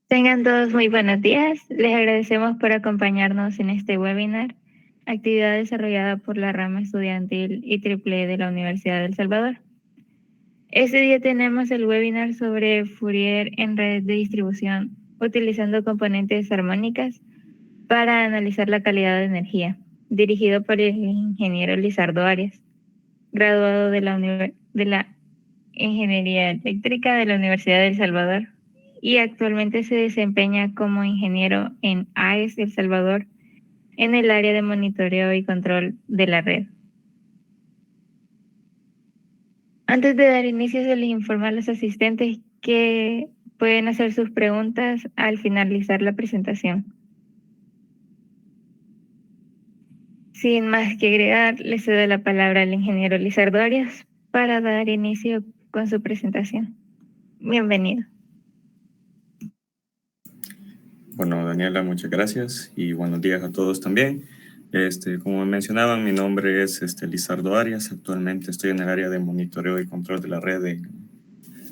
Tengan todos muy buenos días. Les agradecemos por acompañarnos en este webinar, actividad desarrollada por la rama estudiantil IEEE de la Universidad de El Salvador. Este día tenemos el webinar sobre Fourier en redes de distribución, utilizando componentes armónicas para analizar la calidad de energía, dirigido por el ingeniero Lizardo Arias, graduado de la Ingeniería Eléctrica de la Universidad de El Salvador y actualmente se desempeña como ingeniero en AES El Salvador en el área de monitoreo y control de la red. Antes de dar inicio, se les informa a los asistentes que pueden hacer sus preguntas al finalizar la presentación. Sin más que agregar, le cedo la palabra al ingeniero Lizardo Arias para dar inicio con su presentación. Bienvenido. Bueno, Daniela, muchas gracias y buenos días a todos también. Como mencionaban, mi nombre es Lizardo Arias. Actualmente estoy en el área de monitoreo y control de la red de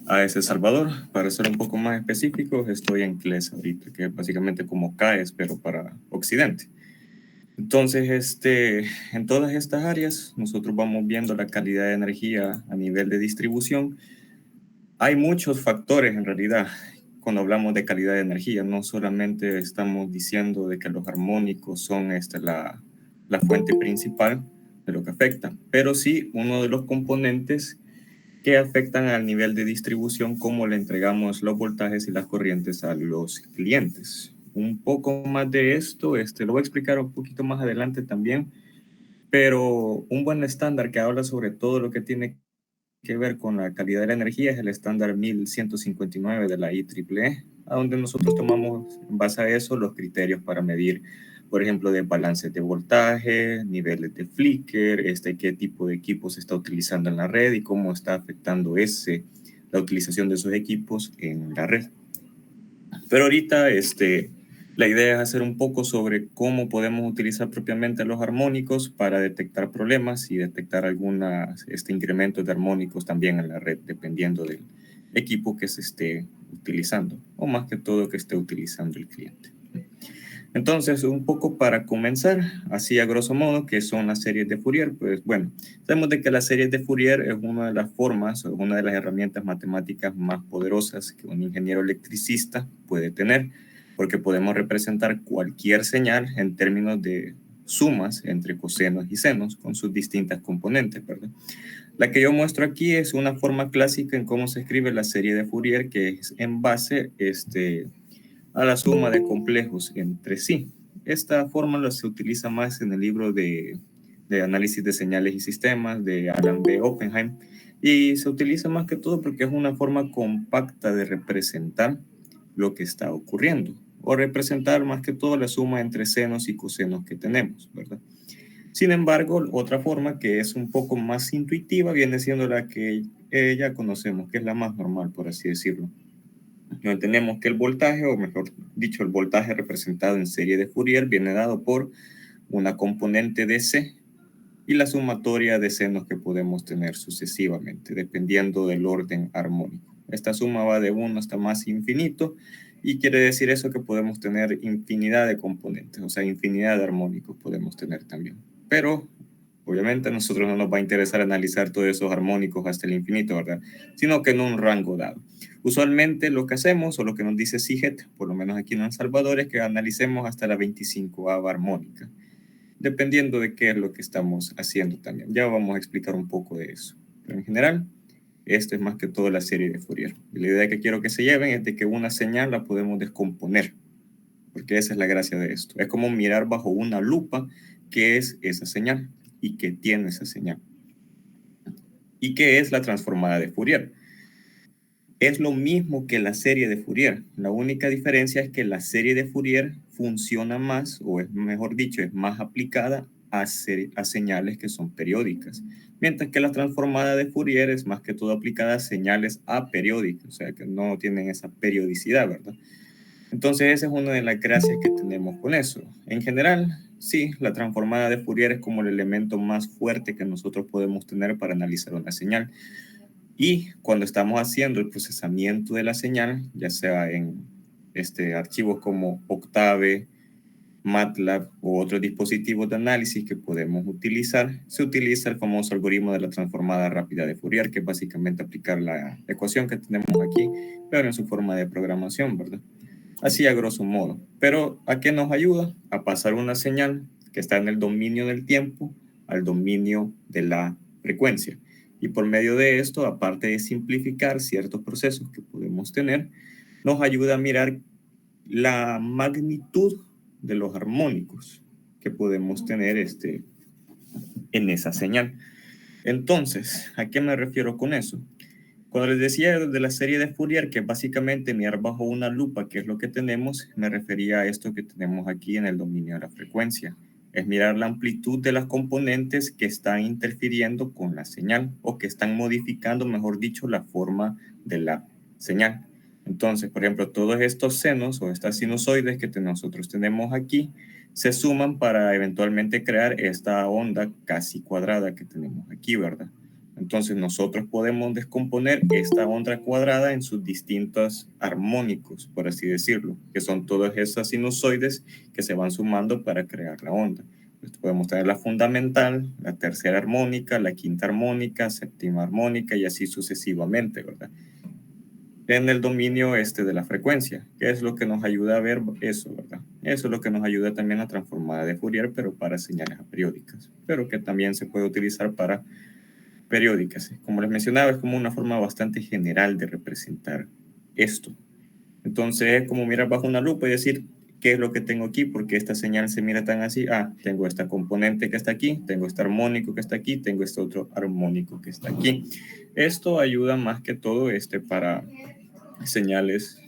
AES El Salvador. Para ser un poco más específicos, estoy en CLES ahorita, que es básicamente como CAES, pero para Occidente. Entonces, en todas estas áreas, nosotros vamos viendo la calidad de energía a nivel de distribución. Hay muchos factores en realidad cuando hablamos de calidad de energía. No solamente estamos diciendo de que los armónicos son la fuente principal de lo que afecta, pero sí uno de los componentes que afectan al nivel de distribución, cómo le entregamos los voltajes y las corrientes a los clientes. Un poco más de esto, lo voy a explicar un poquito más adelante también, pero un buen estándar que habla sobre todo lo que tiene que ver con la calidad de la energía es el estándar 1159 de la IEEE, a donde nosotros tomamos en base a eso los criterios para medir, por ejemplo, de balances de voltaje, niveles de flicker, qué tipo de equipos se está utilizando en la red y cómo está afectando la utilización de esos equipos en la red. Pero ahorita la idea es hacer un poco sobre cómo podemos utilizar propiamente los armónicos para detectar problemas y detectar algunos incrementos de armónicos también en la red, dependiendo del equipo que se esté utilizando, o más que todo que esté utilizando el cliente. Entonces, un poco para comenzar, así a grosso modo, ¿qué son las series de Fourier? Pues bueno, sabemos de que las series de Fourier es una de las formas o una de las herramientas matemáticas más poderosas que un ingeniero electricista puede tener, porque podemos representar cualquier señal en términos de sumas entre cosenos y senos con sus distintas componentes, ¿verdad? La que yo muestro aquí es una forma clásica en cómo se escribe la serie de Fourier, que es en base a la suma de complejos entre sí. Esta fórmula se utiliza más en el libro de análisis de señales y sistemas de Alan B. Oppenheim, y se utiliza más que todo porque es una forma compacta de representar lo que está ocurriendo, o representar más que todo la suma entre senos y cosenos que tenemos, ¿verdad? Sin embargo, otra forma que es un poco más intuitiva viene siendo la que ya conocemos, que es la más normal, por así decirlo. No tenemos que el voltaje, o mejor dicho, el voltaje representado en serie de Fourier viene dado por una componente de C y la sumatoria de senos que podemos tener sucesivamente, dependiendo del orden armónico. Esta suma va de 1 hasta más infinito, y quiere decir eso que podemos tener infinidad de componentes, o sea, infinidad de armónicos podemos tener también. Pero obviamente a nosotros no nos va a interesar analizar todos esos armónicos hasta el infinito, ¿verdad? Sino que en un rango dado. Usualmente lo que hacemos, o lo que nos dice SIGET, por lo menos aquí en El Salvador, es que analicemos hasta la 25ª armónica, dependiendo de qué es lo que estamos haciendo también. Ya vamos a explicar un poco de eso. Pero en general, esto es más que todo la serie de Fourier. Y la idea que quiero que se lleven es de que una señal la podemos descomponer, porque esa es la gracia de esto. Es como mirar bajo una lupa qué es esa señal y qué tiene esa señal. ¿Y qué es la transformada de Fourier? Es lo mismo que la serie de Fourier. La única diferencia es que la serie de Fourier funciona más, o es mejor dicho, es más aplicada a señales que son periódicas, mientras que la transformada de Fourier es más que todo aplicada a señales aperiódicas, o sea que no tienen esa periodicidad, ¿verdad? Entonces esa es una de las gracias que tenemos con eso. En general, sí, la transformada de Fourier es como el elemento más fuerte que nosotros podemos tener para analizar una señal. Y cuando estamos haciendo el procesamiento de la señal, ya sea en archivos como Octave, MATLAB u otros dispositivos de análisis que podemos utilizar, se utiliza el famoso algoritmo de la transformada rápida de Fourier, que es básicamente aplicar la ecuación que tenemos aquí, pero en su forma de programación, ¿verdad? Así a grosso modo. Pero ¿a qué nos ayuda? A pasar una señal que está en el dominio del tiempo al dominio de la frecuencia. Y por medio de esto, aparte de simplificar ciertos procesos que podemos tener, nos ayuda a mirar la magnitud de los armónicos que podemos tener en esa señal. Entonces, ¿a qué me refiero con eso? Cuando les decía de la serie de Fourier, que básicamente mirar bajo una lupa, que es lo que tenemos, me refería a esto que tenemos aquí en el dominio de la frecuencia. Es mirar la amplitud de las componentes que están interfiriendo con la señal o que están modificando, mejor dicho, la forma de la señal. Entonces, por ejemplo, todos estos senos o estas sinusoides que nosotros tenemos aquí se suman para eventualmente crear esta onda casi cuadrada que tenemos aquí, ¿verdad? Entonces nosotros podemos descomponer esta onda cuadrada en sus distintos armónicos, por así decirlo, que son todas esas sinusoides que se van sumando para crear la onda. Entonces, podemos tener la fundamental, la tercera armónica, la quinta armónica, séptima armónica y así sucesivamente, ¿verdad? En el dominio de la frecuencia, que es lo que nos ayuda a ver eso, ¿verdad? Eso es lo que nos ayuda también a transformar de Fourier, pero para señales aperiódicas, pero que también se puede utilizar para periódicas. Como les mencionaba, es como una forma bastante general de representar esto. Entonces es como mirar bajo una lupa y decir, ¿qué es lo que tengo aquí? Porque esta señal se mira tan así. Ah, tengo esta componente que está aquí, tengo este armónico que está aquí, tengo este otro armónico que está aquí. Esto ayuda más que todo para señales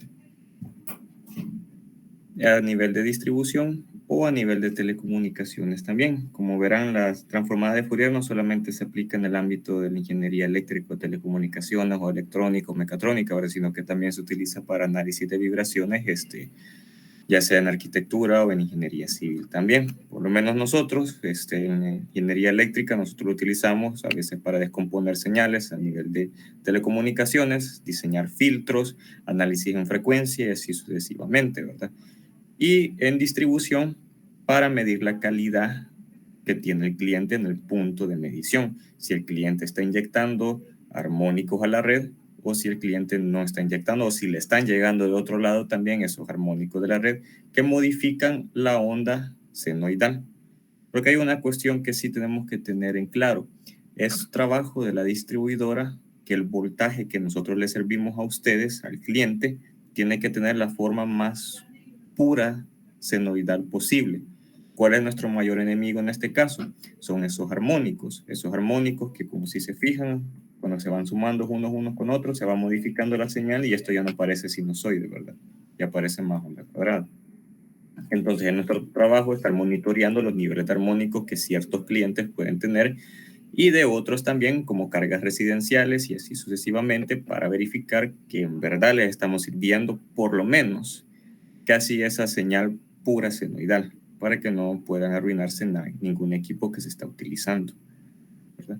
a nivel de distribución o a nivel de telecomunicaciones también. Como verán, la transformada de Fourier no solamente se aplica en el ámbito de la ingeniería eléctrica, telecomunicaciones o electrónica o mecatrónica, ahora, sino que también se utiliza para análisis de vibraciones, ya sea en arquitectura o en ingeniería civil también. Por lo menos nosotros, en ingeniería eléctrica, nosotros lo utilizamos a veces para descomponer señales a nivel de telecomunicaciones, diseñar filtros, análisis en frecuencia y así sucesivamente, ¿verdad? Y en distribución para medir la calidad que tiene el cliente en el punto de medición. Si el cliente está inyectando armónicos a la red o si el cliente no está inyectando o si le están llegando de otro lado también esos armónicos de la red que modifican la onda senoidal. Porque hay una cuestión que sí tenemos que tener en claro. Es trabajo de la distribuidora que el voltaje que nosotros le servimos a ustedes, al cliente, tiene que tener la forma más pura senoidal posible. ¿Cuál es nuestro mayor enemigo en este caso? Son esos armónicos que como si se fijan, cuando se van sumando unos con otros, se va modificando la señal y esto ya no parece sinusoide, ¿verdad? Ya parece más onda cuadrada. Entonces, en nuestro trabajo estar monitoreando los niveles de armónicos que ciertos clientes pueden tener y de otros también como cargas residenciales y así sucesivamente para verificar que en verdad les estamos sirviendo por lo menos casi esa señal pura senoidal para que no puedan arruinarse ningún equipo que se está utilizando, ¿verdad?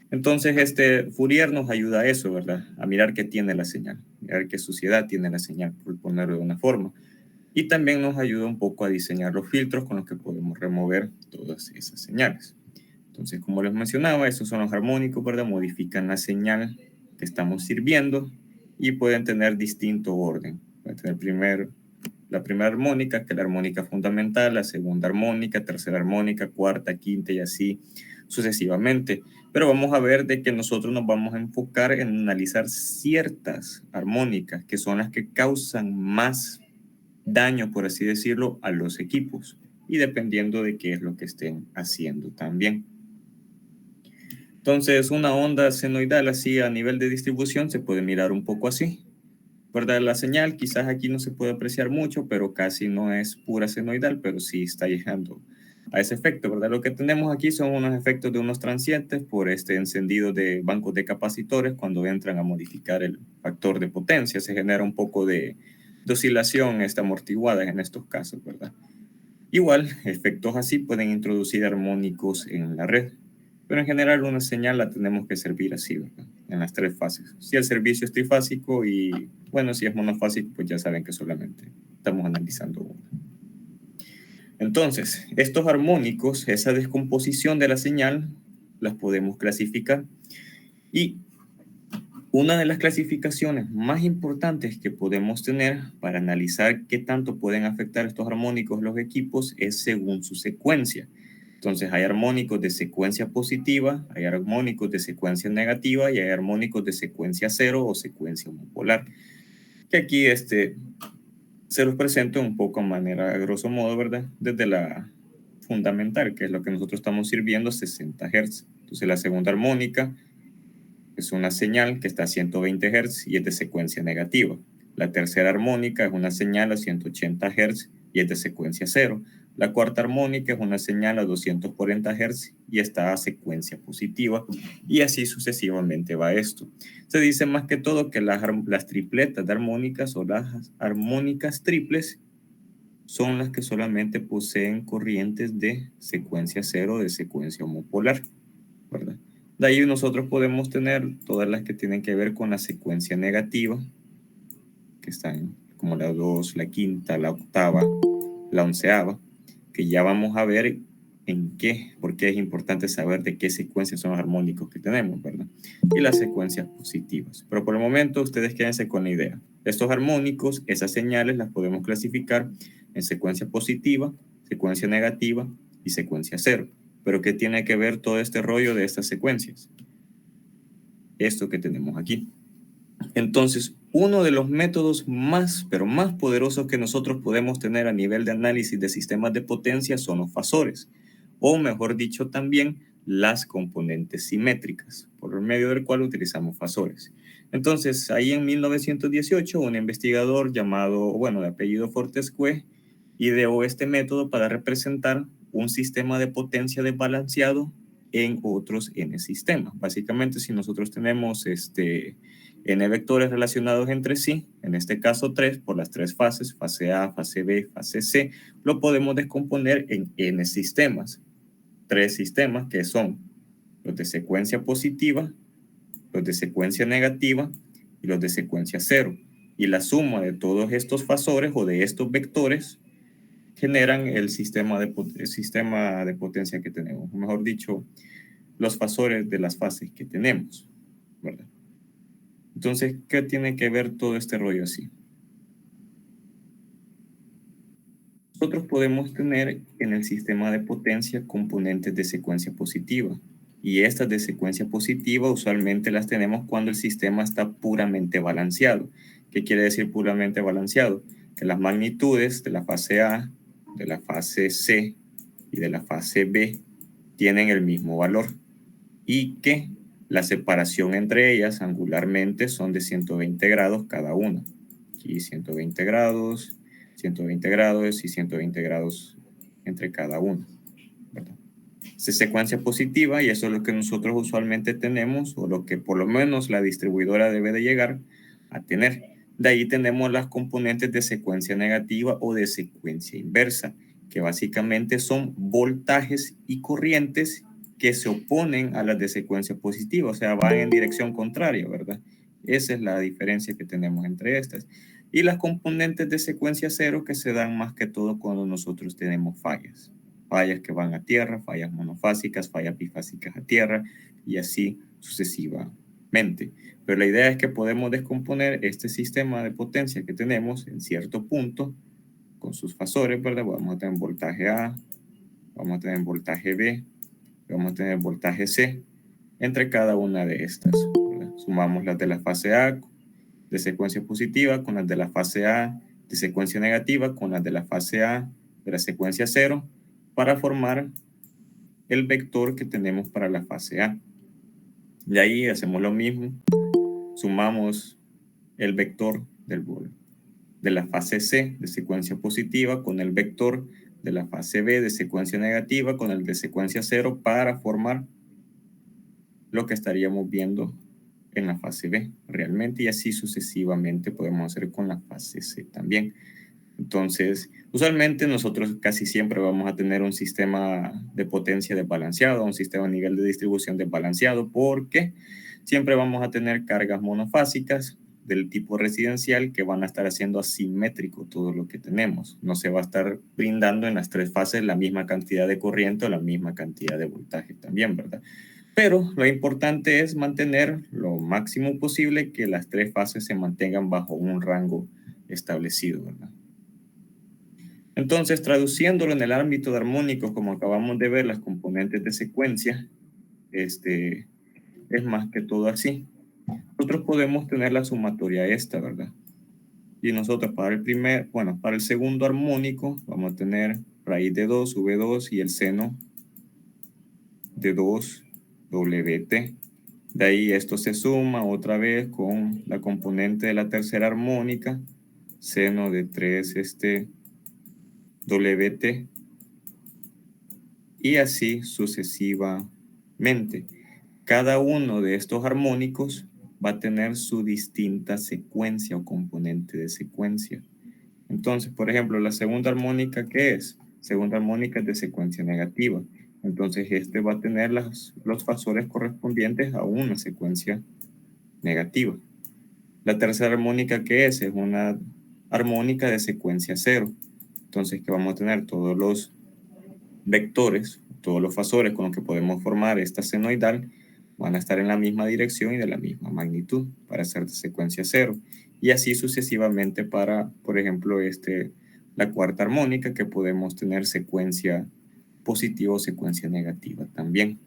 Entonces, Fourier nos ayuda a eso, ¿verdad? A mirar qué tiene la señal, mirar qué suciedad tiene la señal, por ponerlo de una forma. Y también nos ayuda un poco a diseñar los filtros con los que podemos remover todas esas señales. Entonces, como les mencionaba, estos son los armónicos, ¿verdad? Modifican la señal que estamos sirviendo y pueden tener distinto orden. Pueden tener la primera armónica, que es la armónica fundamental, la segunda armónica, tercera armónica, cuarta, quinta y así sucesivamente. Pero vamos a ver de que nosotros nos vamos a enfocar en analizar ciertas armónicas que son las que causan más daño, por así decirlo, a los equipos y dependiendo de qué es lo que estén haciendo también. Entonces, una onda senoidal así a nivel de distribución se puede mirar un poco así, ¿verdad? La señal quizás aquí no se puede apreciar mucho, pero casi no es pura senoidal, pero sí está llegando a ese efecto, ¿verdad? Lo que tenemos aquí son unos efectos de unos transientes por este encendido de bancos de capacitores cuando entran a modificar el factor de potencia. Se genera un poco de oscilación amortiguada en estos casos, ¿verdad? Igual, efectos así pueden introducir armónicos en la red, pero en general una señal la tenemos que servir así, ¿verdad? en las tres fases. Si el servicio es trifásico y, bueno, si es monofásico, pues ya saben que solamente estamos analizando uno. Entonces, estos armónicos, esa descomposición de la señal, las podemos clasificar. Y una de las clasificaciones más importantes que podemos tener para analizar qué tanto pueden afectar estos armónicos los equipos es según su secuencia. Entonces hay armónicos de secuencia positiva, hay armónicos de secuencia negativa y hay armónicos de secuencia cero o secuencia homopolar. Que aquí se los presento un poco a manera, a grosso modo, ¿verdad? Desde la fundamental, que es lo que nosotros estamos sirviendo, 60 Hz. Entonces la segunda armónica es una señal que está a 120 Hz y es de secuencia negativa. La tercera armónica es una señal a 180 Hz y es de secuencia cero. La cuarta armónica es una señal a 240 Hz y está a secuencia positiva. Y así sucesivamente va esto. Se dice más que todo que las tripletas de armónicas o las armónicas triples son las que solamente poseen corrientes de secuencia cero, de secuencia homopolar, ¿verdad? De ahí nosotros podemos tener todas las que tienen que ver con la secuencia negativa, que están como la 2, la quinta, la octava, la onceava, que ya vamos a ver por qué es importante saber de qué secuencia son los armónicos que tenemos, ¿verdad? Y las secuencias positivas. Pero por el momento ustedes quédense con la idea. Estos armónicos, esas señales las podemos clasificar en secuencia positiva, secuencia negativa y secuencia cero. Pero ¿qué tiene que ver todo este rollo de estas secuencias? Esto que tenemos aquí. Entonces, uno de los métodos más, pero más poderosos que nosotros podemos tener a nivel de análisis de sistemas de potencia son los fasores, o mejor dicho también, las componentes simétricas, por medio del cual utilizamos fasores. Entonces, ahí en 1918, un investigador llamado, de apellido Fortescue, ideó este método para representar un sistema de potencia desbalanceado en otros n sistemas. Básicamente, si nosotros tenemos n vectores relacionados entre sí, en este caso 3, por las tres fases, fase A, fase B, fase C, lo podemos descomponer en n sistemas. Tres sistemas que son los de secuencia positiva, los de secuencia negativa y los de secuencia cero. Y la suma de todos estos fasores o de estos vectores generan el sistema de potencia que tenemos. O mejor dicho, los fasores de las fases que tenemos, ¿verdad? Entonces, ¿qué tiene que ver todo este rollo así? Nosotros podemos tener en el sistema de potencia componentes de secuencia positiva. Y estas de secuencia positiva usualmente las tenemos cuando el sistema está puramente balanceado. ¿Qué quiere decir puramente balanceado? Que las magnitudes de la fase A, de la fase C y de la fase B tienen el mismo valor. Y que la separación entre ellas angularmente son de 120 grados cada una. Aquí 120 grados, 120 grados y 120 grados entre cada uno, ¿verdad? Es secuencia positiva y eso es lo que nosotros usualmente tenemos o lo que por lo menos la distribuidora debe de llegar a tener. De ahí tenemos las componentes de secuencia negativa o de secuencia inversa, que básicamente son voltajes y corrientes que se oponen a las de secuencia positiva, o sea, van en dirección contraria, ¿verdad? Esa es la diferencia que tenemos entre estas. Y las componentes de secuencia cero que se dan más que todo cuando nosotros tenemos fallas. Fallas que van a tierra, fallas monofásicas, fallas bifásicas a tierra y así sucesivamente. Pero la idea es que podemos descomponer este sistema de potencia que tenemos en cierto punto con sus fasores, ¿verdad? Vamos a tener voltaje A, vamos a tener voltaje B, vamos a tener voltaje C entre cada una de estas, ¿verdad? Sumamos las de la fase A de secuencia positiva con las de la fase A de secuencia negativa con las de la fase A de la secuencia cero para formar el vector que tenemos para la fase A. De ahí hacemos lo mismo, sumamos el vector de la fase C de secuencia positiva con el vector de la fase B de secuencia negativa con el de secuencia cero para formar lo que estaríamos viendo en la fase B realmente, y así sucesivamente podemos hacer con la fase C también. Entonces, usualmente nosotros casi siempre vamos a tener un sistema de potencia desbalanceado, un sistema a nivel de distribución desbalanceado, porque siempre vamos a tener cargas monofásicas del tipo residencial que van a estar haciendo asimétrico todo lo que tenemos. No se va a estar brindando en las tres fases la misma cantidad de corriente o la misma cantidad de voltaje también, ¿verdad? Pero lo importante es mantener lo máximo posible que las tres fases se mantengan bajo un rango establecido, ¿verdad? Entonces, traduciéndolo en el ámbito de armónicos, como acabamos de ver, las componentes de secuencia, es más que todo así. Nosotros podemos tener la sumatoria esta, ¿verdad? Y nosotros para el segundo armónico vamos a tener raíz de 2, V2 y el seno de 2, WT. De ahí esto se suma otra vez con la componente de la tercera armónica, seno de 3, WT, y así sucesivamente. Cada uno de estos armónicos va a tener su distinta secuencia o componente de secuencia. Entonces, por ejemplo, la segunda armónica, ¿qué es? Segunda armónica es de secuencia negativa. Entonces, va a tener los fasores correspondientes a una secuencia negativa. La tercera armónica, ¿qué es? Es una armónica de secuencia cero. Entonces, que vamos a tener todos los vectores, todos los fasores con los que podemos formar esta senoidal van a estar en la misma dirección y de la misma magnitud para hacer de secuencia cero. Y así sucesivamente para, por ejemplo, la cuarta armónica, que podemos tener secuencia positiva o secuencia negativa también.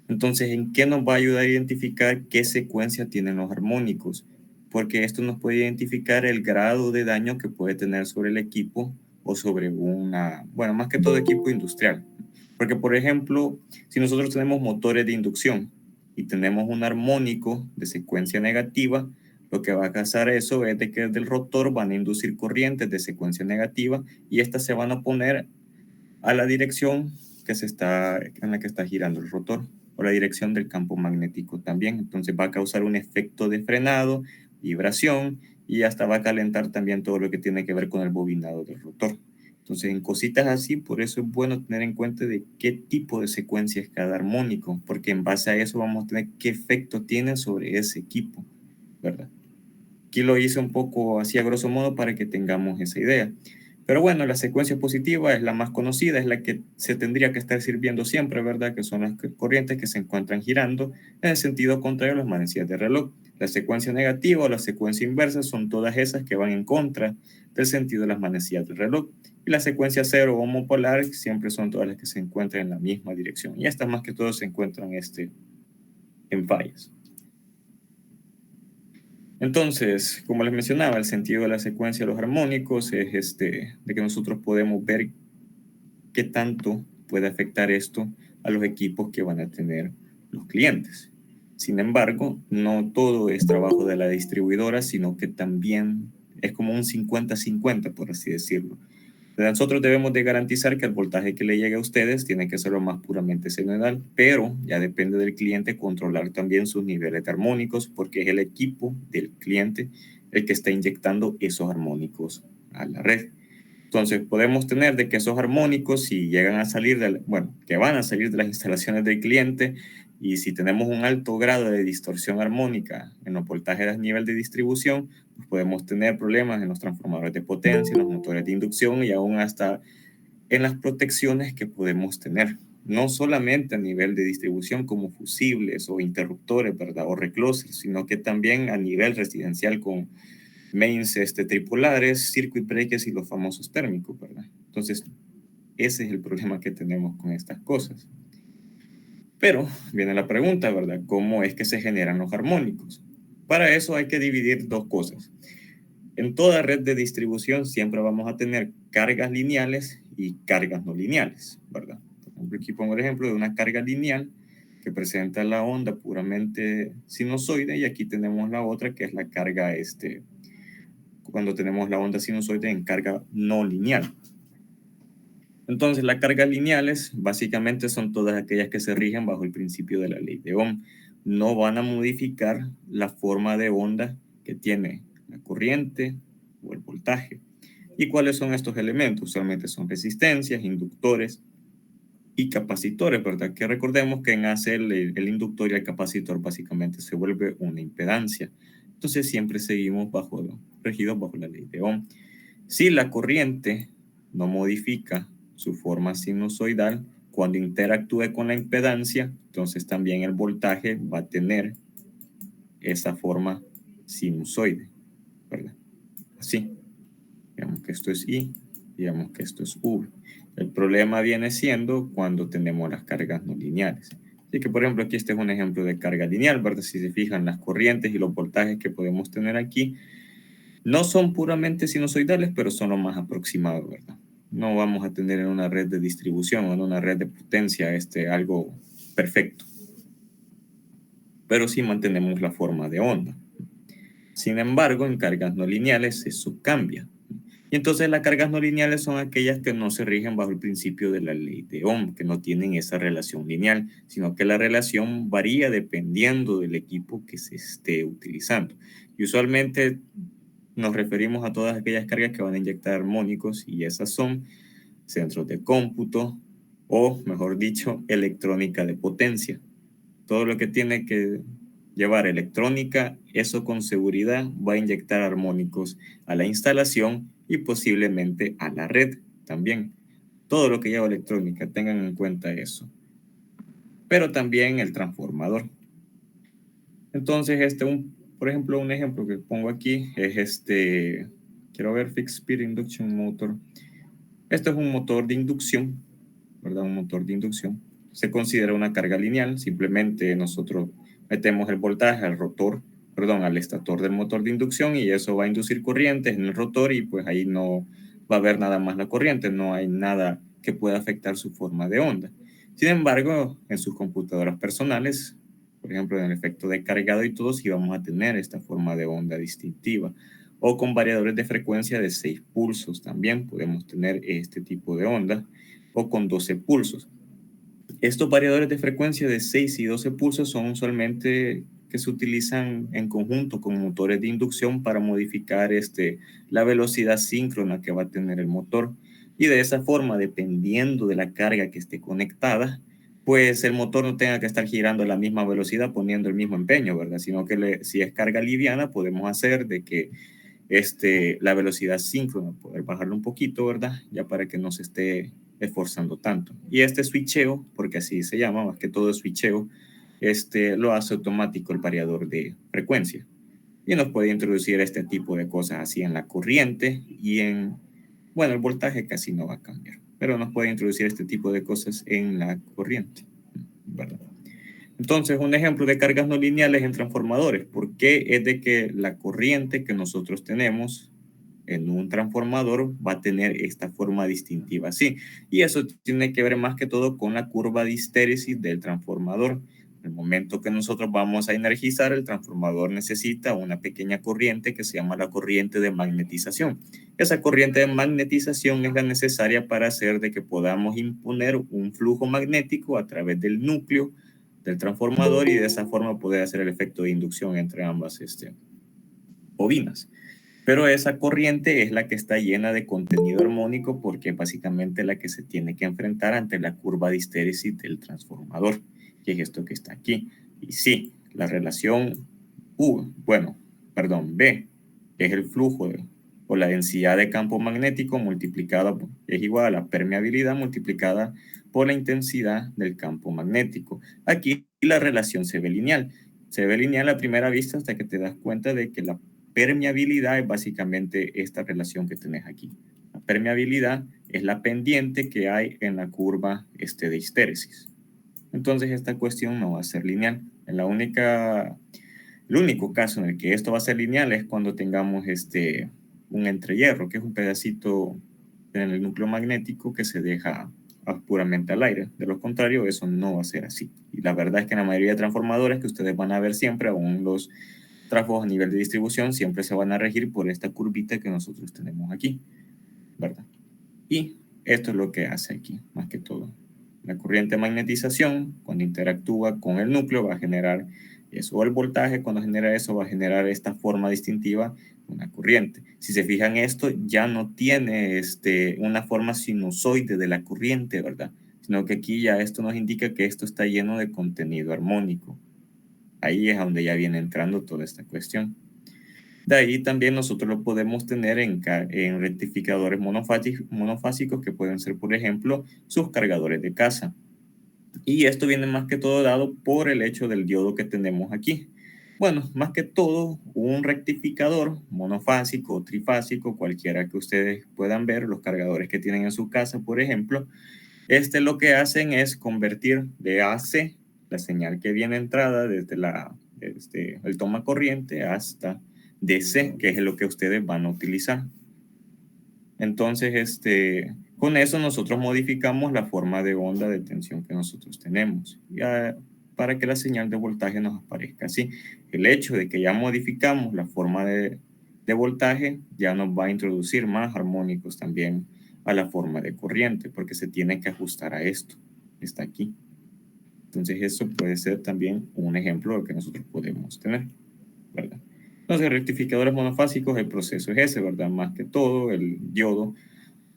Entonces, ¿en qué nos va a ayudar a identificar qué secuencia tienen los armónicos? Porque esto nos puede identificar el grado de daño que puede tener sobre el equipo o sobre más que todo equipo industrial. Porque, por ejemplo, si nosotros tenemos motores de inducción y tenemos un armónico de secuencia negativa, lo que va a causar eso es de que del rotor van a inducir corrientes de secuencia negativa y estas se van a oponer a la dirección en la que está girando el rotor o la dirección del campo magnético también. Entonces va a causar un efecto de frenado, vibración y hasta va a calentar también todo lo que tiene que ver con el bobinado del rotor. Entonces, en cositas así, por eso es bueno tener en cuenta de qué tipo de secuencia es cada armónico, porque en base a eso vamos a tener qué efecto tiene sobre ese equipo, ¿verdad? Aquí lo hice un poco así a grosso modo para que tengamos esa idea. Pero bueno, la secuencia positiva es la más conocida, es la que se tendría que estar sirviendo siempre, ¿verdad? Que son las corrientes que se encuentran girando en el sentido contrario a las manecillas de reloj. La secuencia negativa o la secuencia inversa son todas esas que van en contra del sentido de las manecillas del reloj. Y la secuencia cero o homopolar siempre son todas las que se encuentran en la misma dirección. Y estas más que todo se encuentran en fallas. Entonces, como les mencionaba, el sentido de la secuencia de los armónicos es de que nosotros podemos ver qué tanto puede afectar esto a los equipos que van a tener los clientes. Sin embargo, no todo es trabajo de la distribuidora, sino que también es como un 50-50, por así decirlo. Nosotros debemos de garantizar que el voltaje que le llegue a ustedes tiene que ser lo más puramente senoidal, pero ya depende del cliente controlar también sus niveles de armónicos, porque es el equipo del cliente el que está inyectando esos armónicos a la red. Entonces podemos tener de que esos armónicos, si llegan a salir, que van a salir de las instalaciones del cliente, y si tenemos un alto grado de distorsión armónica en los voltajes a nivel de distribución, pues podemos tener problemas en los transformadores de potencia, en los motores de inducción y aún hasta en las protecciones que podemos tener. No solamente a nivel de distribución como fusibles o interruptores, ¿verdad? O recloses, sino que también a nivel residencial con mains tripulares, circuit breakers y los famosos térmicos, ¿verdad? Entonces, ese es el problema que tenemos con estas cosas. Pero viene la pregunta, ¿verdad? ¿Cómo es que se generan los armónicos? Para eso hay que dividir dos cosas. En toda red de distribución siempre vamos a tener cargas lineales y cargas no lineales, ¿verdad? Por ejemplo, aquí pongo el ejemplo de una carga lineal que presenta la onda puramente sinusoide y aquí tenemos la otra que es la carga cuando tenemos la onda sinusoide en carga no lineal. Entonces, las cargas lineales básicamente son todas aquellas que se rigen bajo el principio de la ley de Ohm. No van a modificar la forma de onda que tiene la corriente o el voltaje. ¿Y cuáles son estos elementos? Usualmente son resistencias, inductores y capacitores, ¿verdad? Que recordemos que en AC el inductor y el capacitor básicamente se vuelve una impedancia. Entonces siempre seguimos regidos bajo la ley de Ohm. Si la corriente no modifica su forma sinusoidal, cuando interactúe con la impedancia, entonces también el voltaje va a tener esa forma sinusoide, ¿verdad? Así. Digamos que esto es I, digamos que esto es V. El problema viene siendo cuando tenemos las cargas no lineales. Así que, por ejemplo, aquí este es un ejemplo de carga lineal, ¿verdad? Si se fijan, las corrientes y los voltajes que podemos tener aquí no son puramente sinusoidales, pero son lo más aproximados, ¿verdad? No vamos a tener en una red de distribución o en una red de potencia algo perfecto, pero sí mantenemos la forma de onda. Sin embargo, en cargas no lineales eso cambia. Y entonces las cargas no lineales son aquellas que no se rigen bajo el principio de la ley de Ohm, que no tienen esa relación lineal, sino que la relación varía dependiendo del equipo que se esté utilizando. Y usualmente nos referimos a todas aquellas cargas que van a inyectar armónicos, y esas son centros de cómputo o, mejor dicho, electrónica de potencia. Todo lo que tiene que llevar electrónica, eso con seguridad va a inyectar armónicos a la instalación y posiblemente a la red también. Todo lo que lleva electrónica, tengan en cuenta eso. Pero también el transformador. Entonces, por ejemplo, un ejemplo que pongo aquí es quiero ver, Fixed Speed Induction Motor. Este es un motor de inducción, ¿verdad? Un motor de inducción. Se considera una carga lineal, simplemente nosotros metemos el voltaje al estator del motor de inducción, y eso va a inducir corrientes en el rotor, y pues ahí no va a haber nada más la corriente, no hay nada que pueda afectar su forma de onda. Sin embargo, en sus computadoras personales, por ejemplo, en el efecto de cargado y todo, sí vamos a tener esta forma de onda distintiva. O con variadores de frecuencia de 6 pulsos también podemos tener este tipo de onda, o con 12 pulsos. Estos variadores de frecuencia de 6 y 12 pulsos son usualmente que se utilizan en conjunto con motores de inducción para modificar la velocidad síncrona que va a tener el motor. Y de esa forma, dependiendo de la carga que esté conectada, pues el motor no tenga que estar girando a la misma velocidad poniendo el mismo empeño, ¿verdad? Sino que si es carga liviana, podemos hacer de que la velocidad síncrona, poder bajarlo un poquito, ¿verdad? Ya para que no se esté esforzando tanto. Y este switcheo, porque así se llama, más que todo switcheo, lo hace automático el variador de frecuencia. Y nos puede introducir este tipo de cosas así en la corriente bueno, el voltaje casi no va a cambiar, pero nos puede introducir este tipo de cosas en la corriente, ¿verdad? Entonces, un ejemplo de cargas no lineales en transformadores. ¿Por qué? Es de que la corriente que nosotros tenemos en un transformador va a tener esta forma distintiva así. Y eso tiene que ver más que todo con la curva de histéresis del transformador. En el momento que nosotros vamos a energizar, el transformador necesita una pequeña corriente que se llama la corriente de magnetización. Esa corriente de magnetización es la necesaria para hacer de que podamos imponer un flujo magnético a través del núcleo del transformador, y de esa forma poder hacer el efecto de inducción entre ambas bobinas. Pero esa corriente es la que está llena de contenido armónico, porque es básicamente la que se tiene que enfrentar ante la curva de histéresis del transformador, que es esto que está aquí. Y sí, la relación B, que es el flujo o la densidad de campo magnético multiplicada, es igual a la permeabilidad multiplicada por la intensidad del campo magnético. Aquí la relación se ve lineal. Se ve lineal a primera vista hasta que te das cuenta de que la permeabilidad es básicamente esta relación que tenés aquí. La permeabilidad es la pendiente que hay en la curva de histéresis. Entonces esta cuestión no va a ser lineal. El único caso en el que esto va a ser lineal es cuando tengamos un entrehierro, que es un pedacito en el núcleo magnético que se deja puramente al aire. De lo contrario, eso no va a ser así. Y la verdad es que en la mayoría de transformadores que ustedes van a ver siempre, aún los trabajos a nivel de distribución, siempre se van a regir por esta curvita que nosotros tenemos aquí, ¿verdad? Y esto es lo que hace aquí, más que todo. La corriente de magnetización, cuando interactúa con el núcleo, va a generar eso. O el voltaje, cuando genera eso, va a generar esta forma distintiva, una corriente. Si se fijan, esto ya no tiene una forma sinusoide de la corriente, ¿verdad? sino que aquí ya esto nos indica que esto está lleno de contenido armónico. Ahí es donde ya viene entrando toda esta cuestión. De ahí también nosotros lo podemos tener en rectificadores monofásicos que pueden ser, por ejemplo, sus cargadores de casa. Y esto viene más que todo dado por el hecho del diodo que tenemos aquí. Bueno, más que todo, un rectificador monofásico o trifásico, cualquiera que ustedes puedan ver, los cargadores que tienen en su casa, por ejemplo, lo que hacen es convertir de AC, la señal que viene entrada desde el toma corriente, hasta DC, que es lo que ustedes van a utilizar. Entonces, con eso nosotros modificamos la forma de onda de tensión que nosotros tenemos, ya, para que la señal de voltaje nos aparezca así. El hecho de que ya modificamos la forma de voltaje ya nos va a introducir más armónicos también a la forma de corriente, porque se tiene que ajustar a esto, está aquí. Entonces eso puede ser también un ejemplo de lo que nosotros podemos tener, ¿verdad? Entonces, rectificadores monofásicos, el proceso es ese, ¿verdad? Más que todo, el diodo,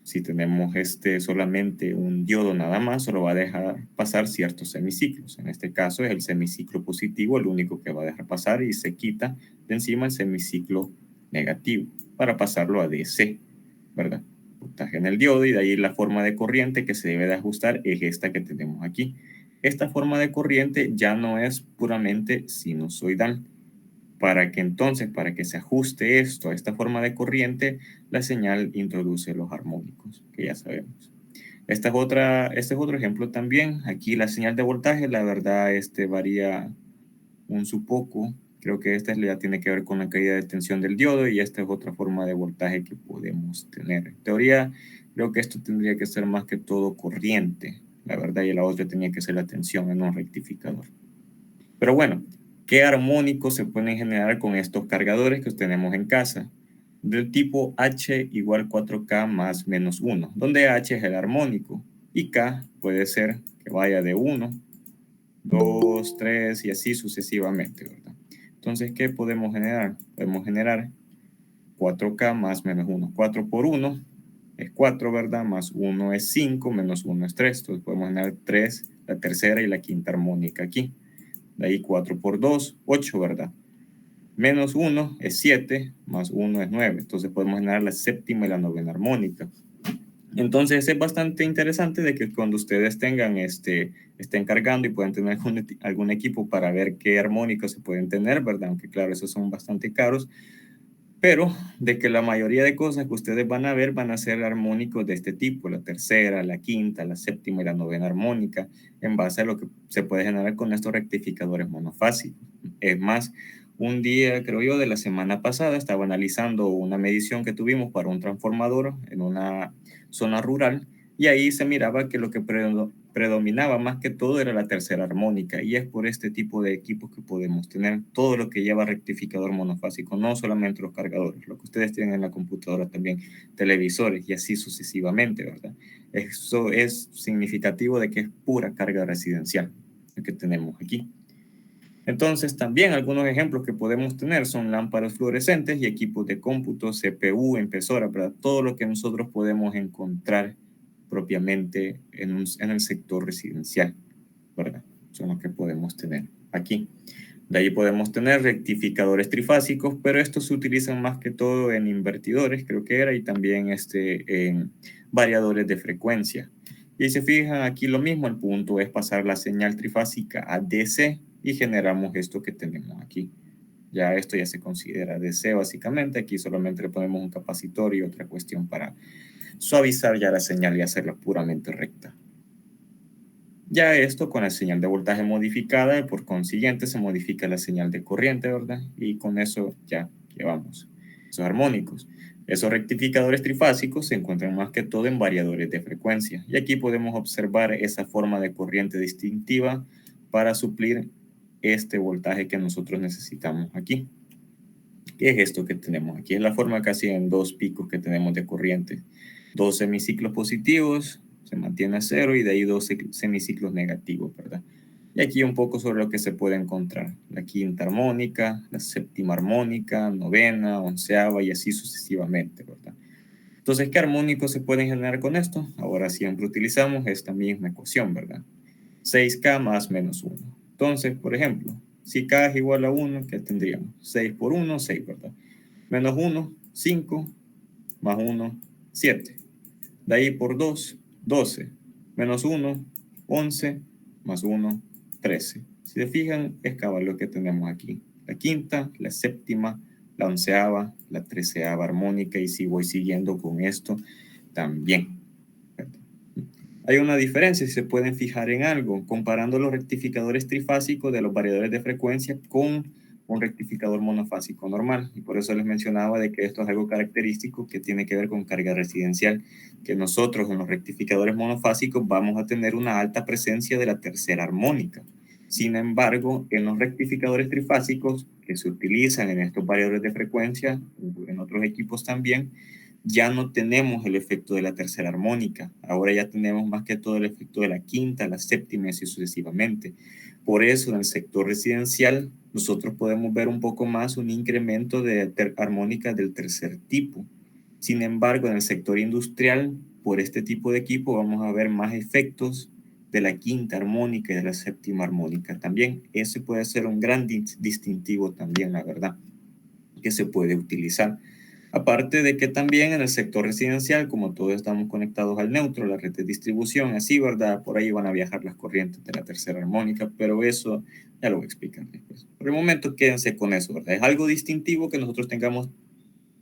si tenemos solamente un diodo nada más, solo va a dejar pasar ciertos semiciclos. En este caso es el semiciclo positivo, el único que va a dejar pasar, y se quita de encima el semiciclo negativo para pasarlo a DC, ¿verdad? Voltaje en el diodo, y de ahí la forma de corriente que se debe de ajustar es esta que tenemos aquí. Esta forma de corriente ya no es puramente sinusoidal. Para que se ajuste esto a esta forma de corriente, la señal introduce los armónicos, que ya sabemos. Este es otro ejemplo también. Aquí la señal de voltaje, la verdad, varía un su poco. Creo que esta ya tiene que ver con la caída de tensión del diodo, y esta es otra forma de voltaje que podemos tener. En teoría, creo que esto tendría que ser más que todo corriente, la verdad, y la otra tenía que ser la tensión en un rectificador. Pero bueno, ¿qué armónicos se pueden generar con estos cargadores que tenemos en casa? Del tipo H igual 4K más menos 1, donde H es el armónico y K puede ser que vaya de 1, 2, 3 y así sucesivamente, ¿verdad? Entonces, ¿qué podemos generar? Podemos generar 4K más menos 1. 4 por 1 es 4, ¿verdad? Más 1 es 5, menos 1 es 3. Entonces podemos generar 3, la tercera y la quinta armónica aquí. De ahí 4 por 2, 8, ¿verdad? Menos 1 es 7, más 1 es 9. Entonces podemos generar la séptima y la novena armónica. Entonces es bastante interesante de que cuando ustedes estén cargando y puedan tener algún equipo para ver qué armónicos se pueden tener, ¿verdad? Aunque claro, esos son bastante caros, pero de que la mayoría de cosas que ustedes van a ver van a ser armónicos de este tipo, la tercera, la quinta, la séptima y la novena armónica, en base a lo que se puede generar con estos rectificadores monofásicos. Es más, un día, creo yo, de la semana pasada, estaba analizando una medición que tuvimos para un transformador en una zona rural, y ahí se miraba que lo que predominaba más que todo era la tercera armónica, y es por este tipo de equipos que podemos tener todo lo que lleva rectificador monofásico, no solamente los cargadores, lo que ustedes tienen en la computadora también, televisores y así sucesivamente, ¿verdad? Eso es significativo de que es pura carga residencial lo que tenemos aquí. Entonces, también algunos ejemplos que podemos tener son lámparas fluorescentes y equipos de cómputo, CPU, impresora, ¿verdad? Todo lo que nosotros podemos encontrar propiamente en el sector residencial, ¿verdad? Son los que podemos tener aquí. De ahí podemos tener rectificadores trifásicos, pero estos se utilizan más que todo en invertidores, creo que era, y también en variadores de frecuencia. Y se fijan aquí lo mismo, el punto es pasar la señal trifásica a DC y generamos esto que tenemos aquí. Ya esto ya se considera DC básicamente, aquí solamente le ponemos un capacitor y otra cuestión para suavizar ya la señal y hacerla puramente recta. Ya esto con la señal de voltaje modificada, por consiguiente se modifica la señal de corriente, ¿verdad? Y con eso ya llevamos esos armónicos. Esos rectificadores trifásicos se encuentran más que todo en variadores de frecuencia. Y aquí podemos observar esa forma de corriente distintiva para suplir este voltaje que nosotros necesitamos aquí. ¿Qué es esto que tenemos aquí? Es la forma casi en dos picos que tenemos de corriente. Dos semiciclos positivos, se mantiene a cero, y de ahí dos semiciclos negativos, ¿verdad? Y aquí un poco sobre lo que se puede encontrar. La quinta armónica, la séptima armónica, novena, onceava y así sucesivamente, ¿verdad? Entonces, ¿qué armónicos se pueden generar con esto? Ahora siempre utilizamos esta misma ecuación, ¿verdad? 6K más menos 1. Entonces, por ejemplo, si K es igual a 1, ¿qué tendríamos? 6 por 1, 6, ¿verdad? Menos 1, 5, más 1, 7. De ahí por 2, 12. Menos 1, 11, más 1, 13. Si se fijan, es cabal lo que tenemos aquí. La quinta, la séptima, la onceava, la treceava armónica, y si voy siguiendo con esto también. Hay una diferencia, si se pueden fijar en algo, comparando los rectificadores trifásicos de los variadores de frecuencia con un rectificador monofásico normal. Y por eso les mencionaba de que esto es algo característico que tiene que ver con carga residencial, que nosotros en los rectificadores monofásicos vamos a tener una alta presencia de la tercera armónica. Sin embargo, en los rectificadores trifásicos que se utilizan en estos variadores de frecuencia, en otros equipos también, ya no tenemos el efecto de la tercera armónica. Ahora ya tenemos más que todo el efecto de la quinta, la séptima y así sucesivamente. Por eso en el sector residencial nosotros podemos ver un poco más un incremento de armónicas del tercer tipo. Sin embargo, en el sector industrial, por este tipo de equipo vamos a ver más efectos de la quinta armónica y de la séptima armónica también. Ese puede ser un gran distintivo también, la verdad, que se puede utilizar. Aparte de que también en el sector residencial, como todos estamos conectados al neutro, la red de distribución, así, ¿verdad? Por ahí van a viajar las corrientes de la tercera armónica, pero eso ya lo voy a explicar después. Por el momento quédense con eso, ¿verdad? Es algo distintivo que nosotros tengamos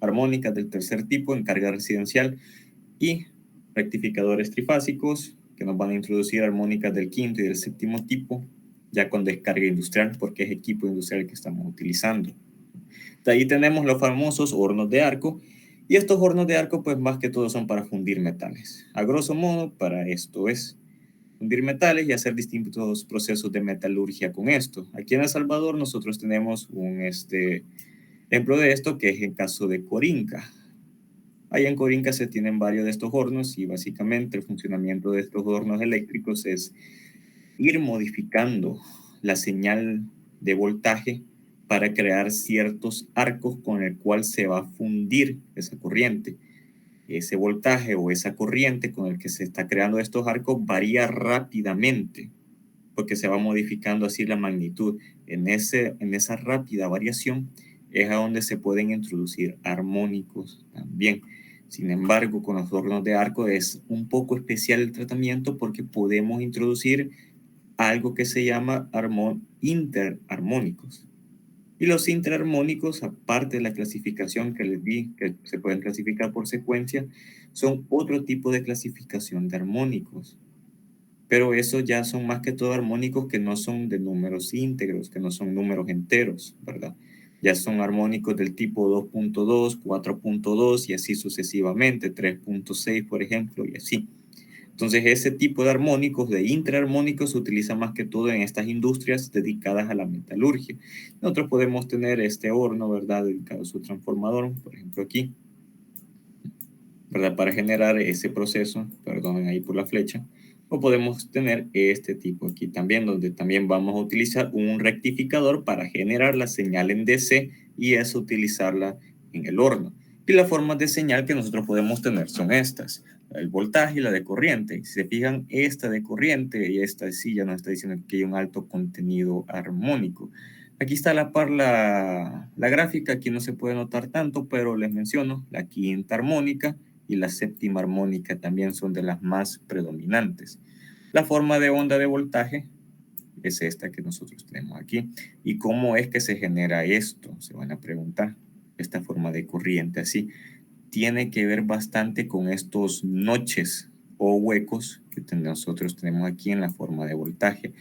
armónicas del tercer tipo en carga residencial y rectificadores trifásicos que nos van a introducir armónicas del quinto y del séptimo tipo, ya con descarga industrial, porque es equipo industrial que estamos utilizando. De ahí tenemos los famosos hornos de arco, y estos hornos de arco pues más que todo son para fundir metales. A grosso modo, para esto es fundir metales y hacer distintos procesos de metalurgia con esto. Aquí en El Salvador nosotros tenemos un ejemplo de esto, que es el caso de Corinca. Ahí en Corinca se tienen varios de estos hornos, y básicamente el funcionamiento de estos hornos eléctricos es ir modificando la señal de voltaje para crear ciertos arcos con el cual se va a fundir esa corriente. Ese voltaje o esa corriente con el que se está creando estos arcos varía rápidamente, porque se va modificando así la magnitud. En esa rápida variación es a donde se pueden introducir armónicos también. Sin embargo, con los hornos de arco es un poco especial el tratamiento, porque podemos introducir algo que se llama interarmónicos. Y los interarmónicos, aparte de la clasificación que les di, que se pueden clasificar por secuencia, son otro tipo de clasificación de armónicos. Pero esos ya son más que todo armónicos que no son de números íntegros, que no son números enteros, ¿verdad? Ya son armónicos del tipo 2.2, 4.2 y así sucesivamente, 3.6 por ejemplo, y así. Entonces, ese tipo de armónicos, de intraarmónicos, se utiliza más que todo en estas industrias dedicadas a la metalurgia. Nosotros podemos tener este horno, ¿verdad?, dedicado a su transformador, por ejemplo aquí, ¿verdad?, para generar ese proceso, perdonen ahí por la flecha. O podemos tener este tipo aquí también, donde también vamos a utilizar un rectificador para generar la señal en DC y eso utilizarla en el horno. Y las formas de señal que nosotros podemos tener son estas: el voltaje y la de corriente. Si se fijan, esta de corriente y esta sí ya nos está diciendo que hay un alto contenido armónico. Aquí está a la par la gráfica, aquí no se puede notar tanto, pero les menciono, la quinta armónica y la séptima armónica también son de las más predominantes. La forma de onda de voltaje es esta que nosotros tenemos aquí. ¿Y cómo es que se genera esto? Se van a preguntar. Esta forma de corriente así tiene que ver bastante con estos noches o huecos que nosotros tenemos aquí en la forma de voltaje.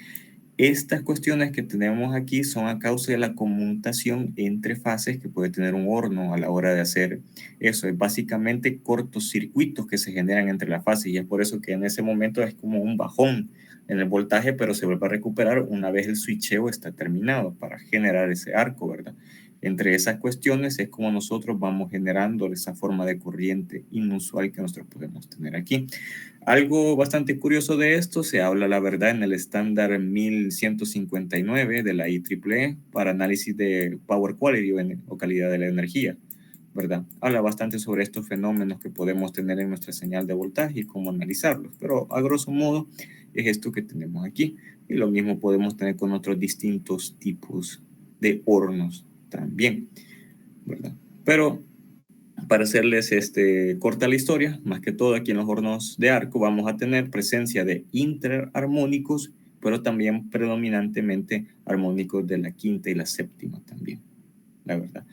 Estas cuestiones que tenemos aquí son a causa de la conmutación entre fases que puede tener un horno a la hora de hacer eso. Es básicamente cortocircuitos que se generan entre las fases, y es por eso que en ese momento es como un bajón en el voltaje, pero se vuelve a recuperar una vez el switcheo está terminado para generar ese arco, ¿verdad? Entre esas cuestiones es como nosotros vamos generando esa forma de corriente inusual que nosotros podemos tener aquí. Algo bastante curioso de esto, se habla la verdad en el estándar 1159 de la IEEE para análisis de power quality o calidad de la energía. ¿verdad? Habla bastante sobre estos fenómenos que podemos tener en nuestra señal de voltaje y cómo analizarlos, pero a grosso modo es esto que tenemos aquí. Y lo mismo podemos tener con otros distintos tipos de hornos también, ¿verdad? Pero para hacerles corta la historia, más que todo aquí en los hornos de arco vamos a tener presencia de interarmónicos, pero también predominantemente armónicos de la quinta y la séptima también, la verdad.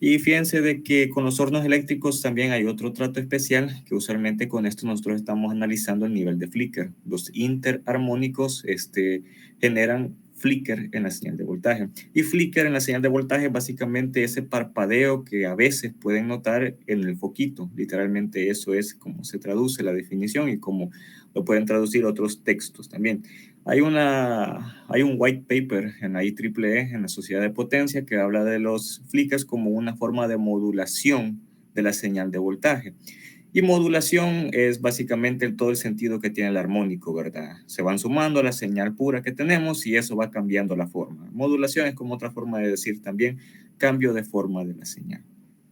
Y fíjense de que con los hornos eléctricos también hay otro trato especial, que usualmente con esto nosotros estamos analizando el nivel de flicker. Los interarmónicos generan flicker en la señal de voltaje. Y flicker en la señal de voltaje es básicamente ese parpadeo que a veces pueden notar en el foquito. Literalmente eso es como se traduce la definición y como lo pueden traducir otros textos también. Hay un white paper en la IEEE, en la Sociedad de Potencia, que habla de los flickers como una forma de modulación de la señal de voltaje. Y modulación es básicamente todo el sentido que tiene el armónico, ¿verdad? Se van sumando a la señal pura que tenemos y eso va cambiando la forma. Modulación es como otra forma de decir también cambio de forma de la señal.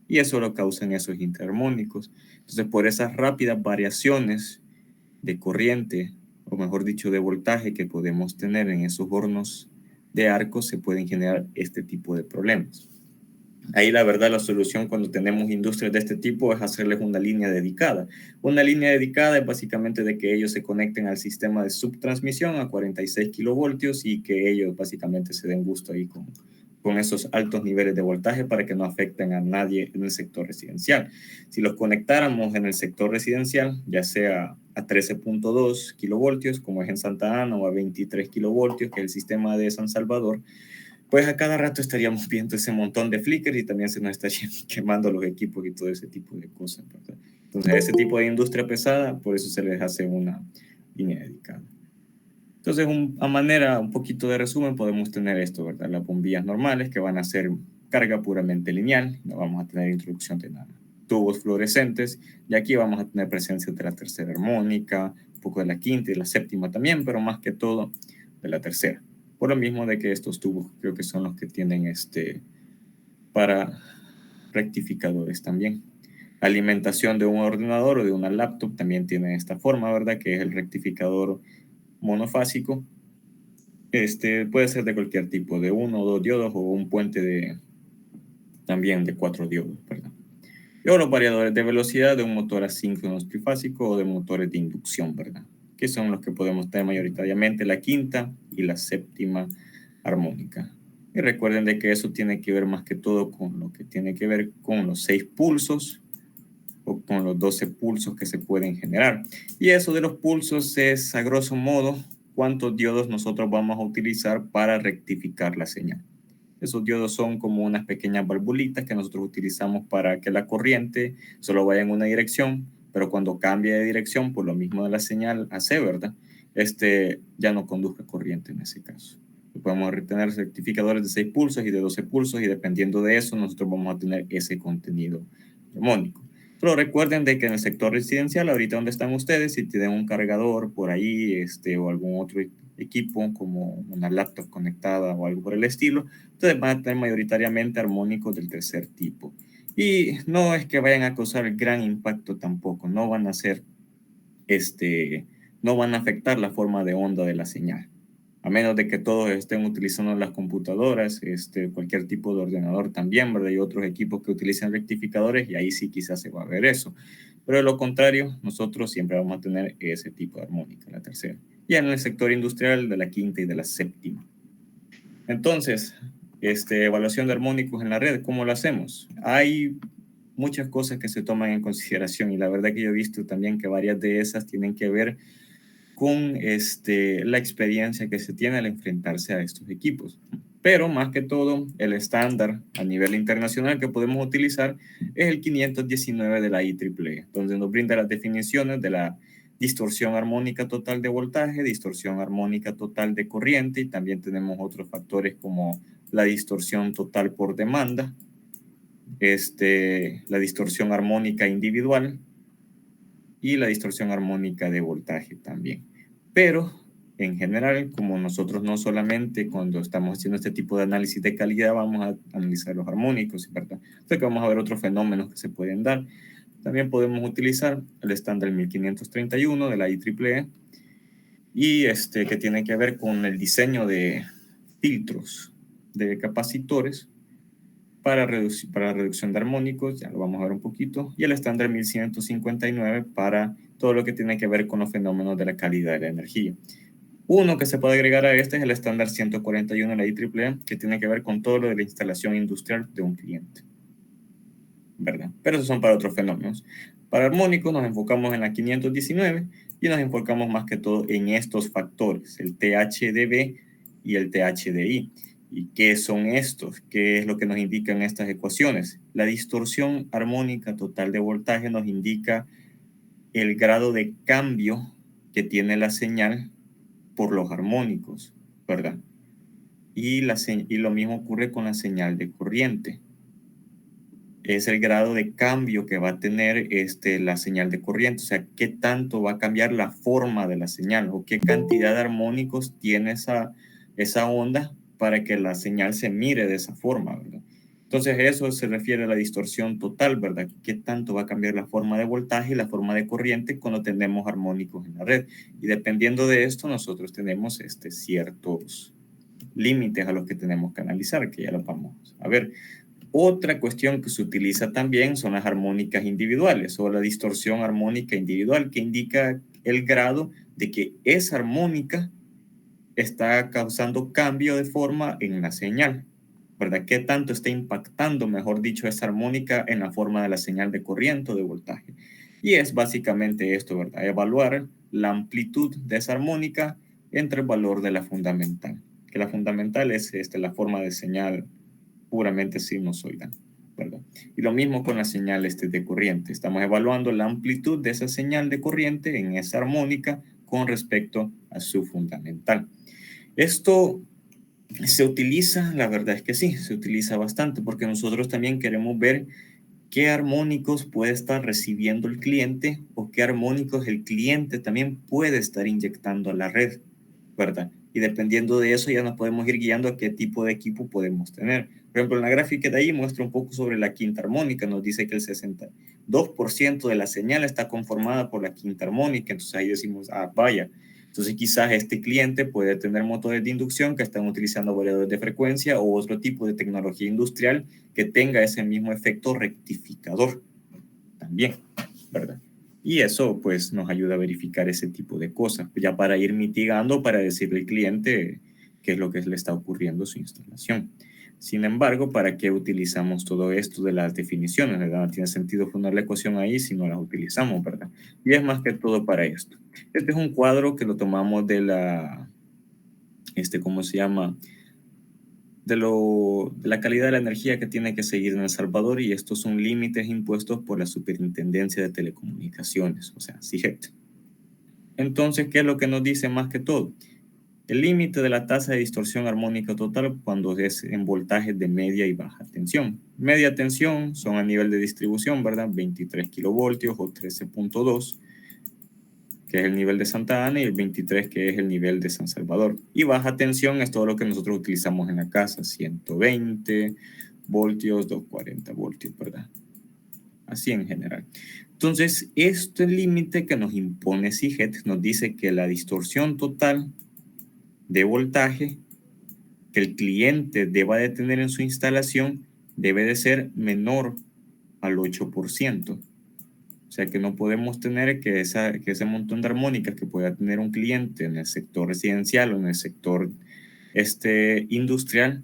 Y eso lo causan esos interarmónicos. Entonces, por esas rápidas variaciones de corriente, o mejor dicho, de voltaje que podemos tener en esos hornos de arco, se pueden generar este tipo de problemas. Ahí la verdad la solución cuando tenemos industrias de este tipo es hacerles una línea dedicada. Una línea dedicada es básicamente de que ellos se conecten al sistema de subtransmisión a 46 kilovoltios y que ellos básicamente se den gusto ahí con esos altos niveles de voltaje para que no afecten a nadie en el sector residencial. Si los conectáramos en el sector residencial, ya sea a 13.2 kilovoltios, como es en Santa Ana, o a 23 kilovoltios, que es el sistema de San Salvador, pues a cada rato estaríamos viendo ese montón de flickers y también se nos estarían quemando los equipos y todo ese tipo de cosas, ¿verdad? Entonces, a ese tipo de industria pesada, por eso se les hace una línea dedicada. Entonces, a manera, un poquito de resumen, podemos tener esto, ¿verdad? Las bombillas normales que van a ser carga puramente lineal, no vamos a tener introducción de nada. Tubos fluorescentes, y aquí vamos a tener presencia de la tercera armónica, un poco de la quinta y la séptima también, pero más que todo de la tercera. Por lo mismo de que estos tubos creo que son los que tienen para rectificadores también. Alimentación de un ordenador o de una laptop también tiene esta forma, ¿verdad? Que es el rectificador monofásico. Puede ser de cualquier tipo, de uno o dos diodos o un puente también de 4 diodos, ¿verdad? Y los variadores de velocidad de un motor asíncrono trifásico o de motores de inducción, ¿verdad? Que son los que podemos tener mayoritariamente la quinta y la séptima armónica. Y recuerden de que eso tiene que ver más que todo con lo que tiene que ver con los 6 pulsos o con los 12 pulsos que se pueden generar. Y eso de los pulsos es, a grosso modo, cuántos diodos nosotros vamos a utilizar para rectificar la señal. Esos diodos son como unas pequeñas valvulitas que nosotros utilizamos para que la corriente solo vaya en una dirección, pero cuando cambia de dirección, por lo mismo de la señal AC, ¿verdad? Ya no conduzca corriente en ese caso. Podemos tener rectificadores de 6 pulsos y de 12 pulsos y dependiendo de eso nosotros vamos a tener ese contenido armónico. Pero recuerden de que en el sector residencial, ahorita donde están ustedes, si tienen un cargador por ahí o algún otro equipo como una laptop conectada o algo por el estilo, entonces van a tener mayoritariamente armónicos del tercer tipo. Y no es que vayan a causar gran impacto tampoco, no van a ser, no van a afectar la forma de onda de la señal. A menos de que todos estén utilizando las computadoras, cualquier tipo de ordenador también, ¿verdad? Y otros equipos que utilicen rectificadores y ahí sí quizás se va a ver eso. Pero de lo contrario, nosotros siempre vamos a tener ese tipo de armónica, la tercera. Y en el sector industrial de la quinta y de la séptima. Entonces, evaluación de armónicos en la red, ¿cómo lo hacemos? Hay muchas cosas que se toman en consideración y la verdad que yo he visto también que varias de esas tienen que ver con la experiencia que se tiene al enfrentarse a estos equipos. Pero más que todo, el estándar a nivel internacional que podemos utilizar es el 519 de la IEEE, donde nos brinda las definiciones de la distorsión armónica total de voltaje, distorsión armónica total de corriente y también tenemos otros factores como la distorsión total por demanda, la distorsión armónica individual y la distorsión armónica de voltaje también. Pero en general, como nosotros no solamente cuando estamos haciendo este tipo de análisis de calidad vamos a analizar los armónicos, ¿verdad? Entonces vamos a ver otros fenómenos que se pueden dar. También podemos utilizar el estándar 1531 de la IEEE y que tiene que ver con el diseño de filtros de capacitores para reducción de armónicos, ya lo vamos a ver un poquito, y el estándar 1159 para todo lo que tiene que ver con los fenómenos de la calidad de la energía. Uno que se puede agregar a este es el estándar 141 de la IEEE, que tiene que ver con todo lo de la instalación industrial de un cliente, ¿verdad? Pero esos son para otros fenómenos. Para armónicos nos enfocamos en la 519 y nos enfocamos más que todo en estos factores, el THDB y el THDI. ¿Y qué son estos? ¿Qué es lo que nos indican estas ecuaciones? La distorsión armónica total de voltaje nos indica el grado de cambio que tiene la señal por los armónicos, ¿verdad? Y lo mismo ocurre con la señal de corriente. Es el grado de cambio que va a tener la señal de corriente, o sea, qué tanto va a cambiar la forma de la señal o qué cantidad de armónicos tiene esa onda para que la señal se mire de esa forma, ¿verdad? Entonces eso se refiere a la distorsión total, ¿verdad? ¿Qué tanto va a cambiar la forma de voltaje y la forma de corriente cuando tenemos armónicos en la red? Y dependiendo de esto, nosotros tenemos ciertos límites a los que tenemos que analizar, que ya los vamos a ver. Otra cuestión que se utiliza también son las armónicas individuales o la distorsión armónica individual, que indica el grado de que esa armónica está causando cambio de forma en la señal, ¿verdad? ¿Qué tanto está impactando, mejor dicho, esa armónica en la forma de la señal de corriente o de voltaje? Y es básicamente esto, ¿verdad? Evaluar la amplitud de esa armónica entre el valor de la fundamental, que la fundamental es la forma de señal puramente sinusoidal, ¿verdad? Y lo mismo con la señal de corriente. Estamos evaluando la amplitud de esa señal de corriente en esa armónica con respecto a su fundamental. Esto se utiliza, la verdad es que sí, se utiliza bastante porque nosotros también queremos ver qué armónicos puede estar recibiendo el cliente o qué armónicos el cliente también puede estar inyectando a la red, ¿verdad? Y dependiendo de eso ya nos podemos ir guiando a qué tipo de equipo podemos tener. Por ejemplo, en la gráfica de ahí muestra un poco sobre la quinta armónica, nos dice que el 62% de la señal está conformada por la quinta armónica, entonces ahí decimos, ah, vaya, entonces quizás este cliente puede tener motores de inducción que están utilizando variadores de frecuencia o otro tipo de tecnología industrial que tenga ese mismo efecto rectificador también, ¿verdad? Y eso pues nos ayuda a verificar ese tipo de cosas, ya para ir mitigando, para decirle al cliente qué es lo que le está ocurriendo a su instalación. Sin embargo, ¿para qué utilizamos todo esto de las definiciones? ¿Verdad? No tiene sentido poner la ecuación ahí si no las utilizamos, ¿verdad? Y es más que todo para esto. Este es un cuadro que lo tomamos de la, ¿cómo se llama? De la calidad de la energía que tiene que seguir en El Salvador, y estos son límites impuestos por la Superintendencia de Telecomunicaciones, o sea, CIGET. Entonces, ¿qué es lo que nos dice más que todo? El límite de la tasa de distorsión armónica total cuando es en voltajes de media y baja tensión. Media tensión son a nivel de distribución, ¿verdad? 23 kilovoltios o 13.2, que es el nivel de Santa Ana, y el 23, que es el nivel de San Salvador. Y baja tensión es todo lo que nosotros utilizamos en la casa, 120 voltios, 240 voltios, ¿verdad? Así en general. Entonces, este límite que nos impone CIGET nos dice que la distorsión total de voltaje que el cliente deba de tener en su instalación debe de ser menor al 8%. O sea que no podemos tener que ese montón de armónicas que pueda tener un cliente en el sector residencial o en el sector industrial,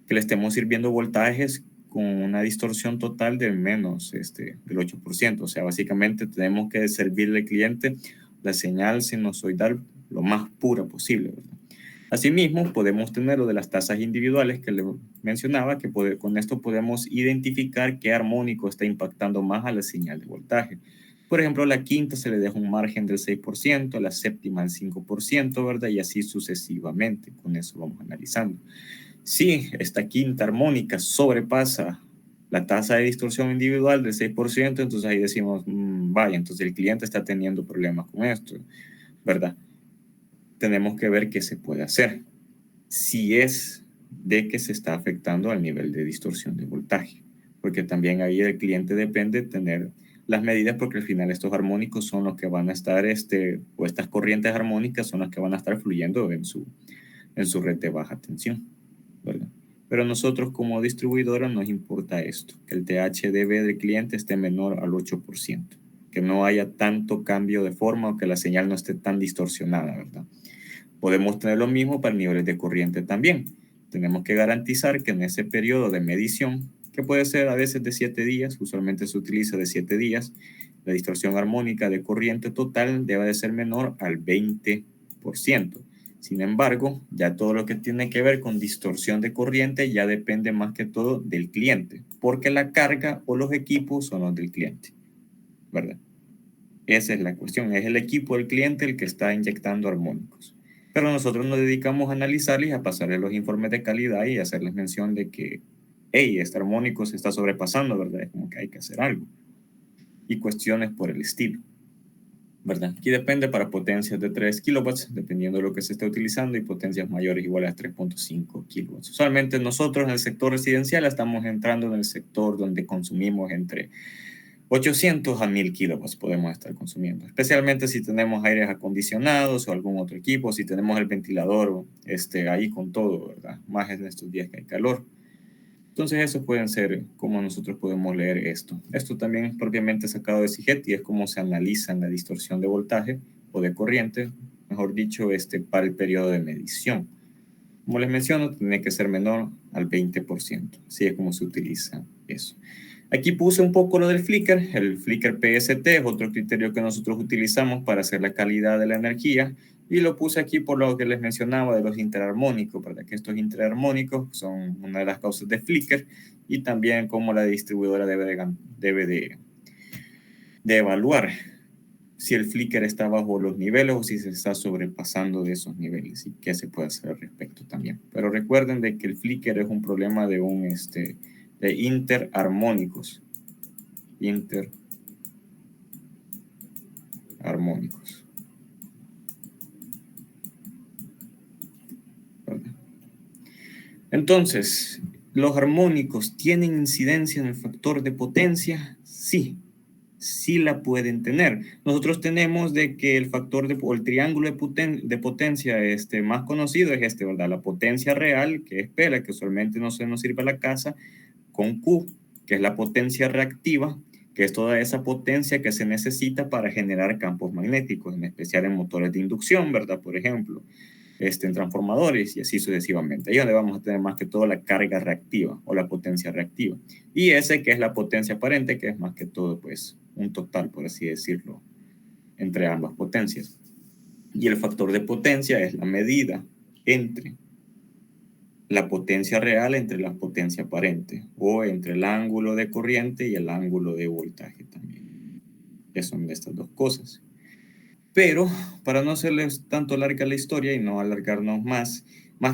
que le estemos sirviendo voltajes con una distorsión total de menos del 8%. O sea, básicamente tenemos que servirle al cliente la señal sinusoidal lo más pura posible, ¿verdad? Asimismo, podemos tener lo de las tasas individuales que le mencionaba, que con esto podemos identificar qué armónico está impactando más a la señal de voltaje. Por ejemplo, a la quinta se le deja un margen del 6%, a la séptima el 5%, ¿verdad? Y así sucesivamente. Con eso vamos analizando. Si esta quinta armónica sobrepasa la tasa de distorsión individual del 6%, entonces ahí decimos, vaya, entonces el cliente está teniendo problemas con esto, ¿verdad? tenemos que ver qué se puede hacer. Si es de que se está afectando al nivel de distorsión de voltaje, porque también ahí el cliente depende de tener las medidas, porque al final estos armónicos son los que van a estar, o estas corrientes armónicas son las que van a estar fluyendo en su red de baja tensión, ¿verdad? Pero a nosotros como distribuidora nos importa esto, que el THDB del cliente esté menor al 8%, que no haya tanto cambio de forma o que la señal no esté tan distorsionada, ¿verdad? Podemos tener lo mismo para niveles de corriente también. Tenemos que garantizar que en ese periodo de medición, que puede ser a veces de 7 días, usualmente se utiliza de 7 días, la distorsión armónica de corriente total debe de ser menor al 20%. Sin embargo, ya todo lo que tiene que ver con distorsión de corriente ya depende más que todo del cliente, porque la carga o los equipos son los del cliente, ¿verdad? Esa es la cuestión, es el equipo del cliente el que está inyectando armónicos. Pero nosotros nos dedicamos a analizarles, a pasarles los informes de calidad y hacerles mención de que, hey, este armónico se está sobrepasando, ¿verdad? Es como que hay que hacer algo. Y cuestiones por el estilo, ¿verdad? Aquí depende para potencias de 3 kilowatts, dependiendo de lo que se esté utilizando, y potencias mayores iguales a 3.5 kilowatts. Usualmente nosotros en el sector residencial estamos entrando en el sector donde consumimos entre 800 a 1000 kilowatts podemos estar consumiendo, especialmente si tenemos aires acondicionados o algún otro equipo, si tenemos el ventilador ahí con todo, ¿verdad? Más en estos días que hay calor. Entonces, esos pueden ser cómo nosotros podemos leer esto. Esto también es propiamente sacado de CIGET y es cómo se analiza la distorsión de voltaje o de corriente, mejor dicho, para el periodo de medición. Como les menciono, tiene que ser menor al 20%. Así es como se utiliza eso. Aquí puse un poco lo del flicker. El flicker PST es otro criterio que nosotros utilizamos para hacer la calidad de la energía. Y lo puse aquí por lo que les mencionaba de los interarmónicos, ¿verdad? Que estos interarmónicos son una de las causas de flicker y también cómo la distribuidora debe de evaluar si el flicker está bajo los niveles o si se está sobrepasando de esos niveles y qué se puede hacer al respecto también. Pero recuerden de que el flicker es un problema de de interarmónicos. Interarmónicos. ¿Verdad? Entonces, ¿los armónicos tienen incidencia en el factor de potencia? Sí. Sí la pueden tener. Nosotros tenemos de que el factor o el triángulo de potencia más conocido es ¿verdad? La potencia real, que es P, la que usualmente no se nos sirve a la casa, con Q, que es la potencia reactiva, que es toda esa potencia que se necesita para generar campos magnéticos, en especial en motores de inducción, ¿verdad? Por ejemplo, en transformadores y así sucesivamente. Ahí es donde vamos a tener más que todo la carga reactiva o la potencia reactiva. Y ese que es la potencia aparente, que es más que todo pues un total, por así decirlo, entre ambas potencias. Y el factor de potencia es la medida entre la potencia real entre la potencia aparente o entre el ángulo de corriente y el ángulo de voltaje también. Que son estas dos cosas. Pero para no hacerles tanto larga la historia y no alargarnos más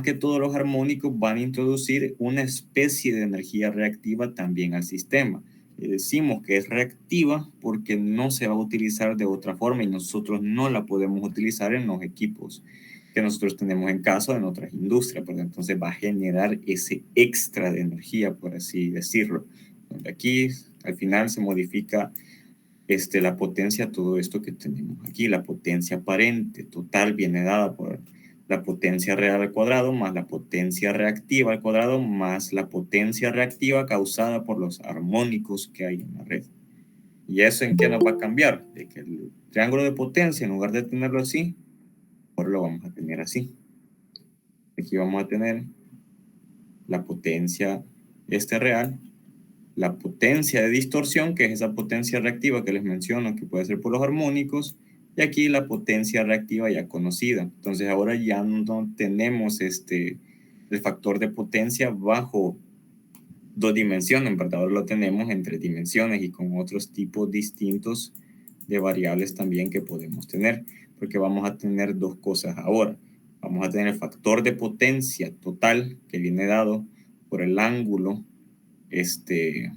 que todos los armónicos van a introducir una especie de energía reactiva también al sistema. Y decimos que es reactiva porque no se va a utilizar de otra forma y nosotros no la podemos utilizar en los equipos que nosotros tenemos en casa o en otras industrias, porque entonces va a generar ese extra de energía, por así decirlo. Donde aquí al final se modifica la potencia, todo esto que tenemos aquí, la potencia aparente total viene dada por la potencia real al cuadrado más la potencia reactiva al cuadrado más la potencia reactiva causada por los armónicos que hay en la red. ¿Y eso en qué nos va a cambiar? De que el triángulo de potencia, en lugar de tenerlo así, ahora lo vamos a tener así. Aquí vamos a tener la potencia real, la potencia de distorsión, que es esa potencia reactiva que les menciono, que puede ser por los armónicos, y aquí la potencia reactiva ya conocida. Entonces ahora ya no tenemos el factor de potencia bajo dos dimensiones, en verdad ahora lo tenemos en 3 dimensiones y con otros tipos distintos de variables también que podemos tener, porque vamos a tener dos cosas ahora. Vamos a tener el factor de potencia total que viene dado por el ángulo de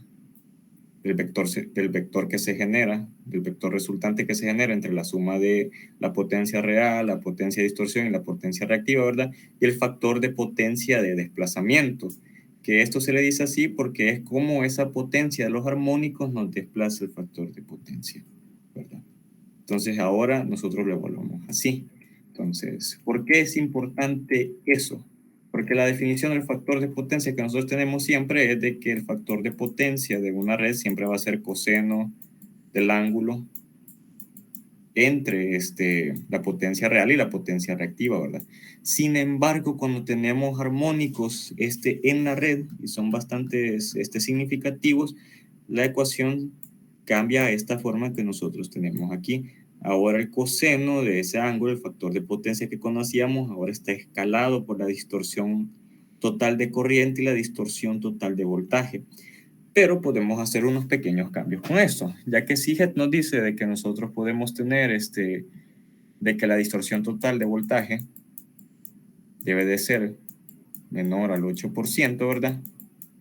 del vector que se genera, del vector resultante que se genera entre la suma de la potencia real, la potencia de distorsión y la potencia reactiva, ¿verdad? Y el factor de potencia de desplazamiento, que esto se le dice así porque es como esa potencia de los armónicos nos desplaza el factor de potencia, ¿verdad? Entonces ahora nosotros lo evaluamos así. Entonces, ¿por qué es importante eso? Porque la definición del factor de potencia que nosotros tenemos siempre es de que el factor de potencia de una red siempre va a ser coseno del ángulo entre la potencia real y la potencia reactiva, ¿verdad? Sin embargo, cuando tenemos armónicos en la red, y son bastante significativos, la ecuación cambia a esta forma que nosotros tenemos aquí. Ahora el coseno de ese ángulo, el factor de potencia que conocíamos, ahora está escalado por la distorsión total de corriente y la distorsión total de voltaje. Pero podemos hacer unos pequeños cambios con esto, ya que Siget nos dice de que nosotros podemos tener de que la distorsión total de voltaje debe de ser menor al 8%, ¿verdad?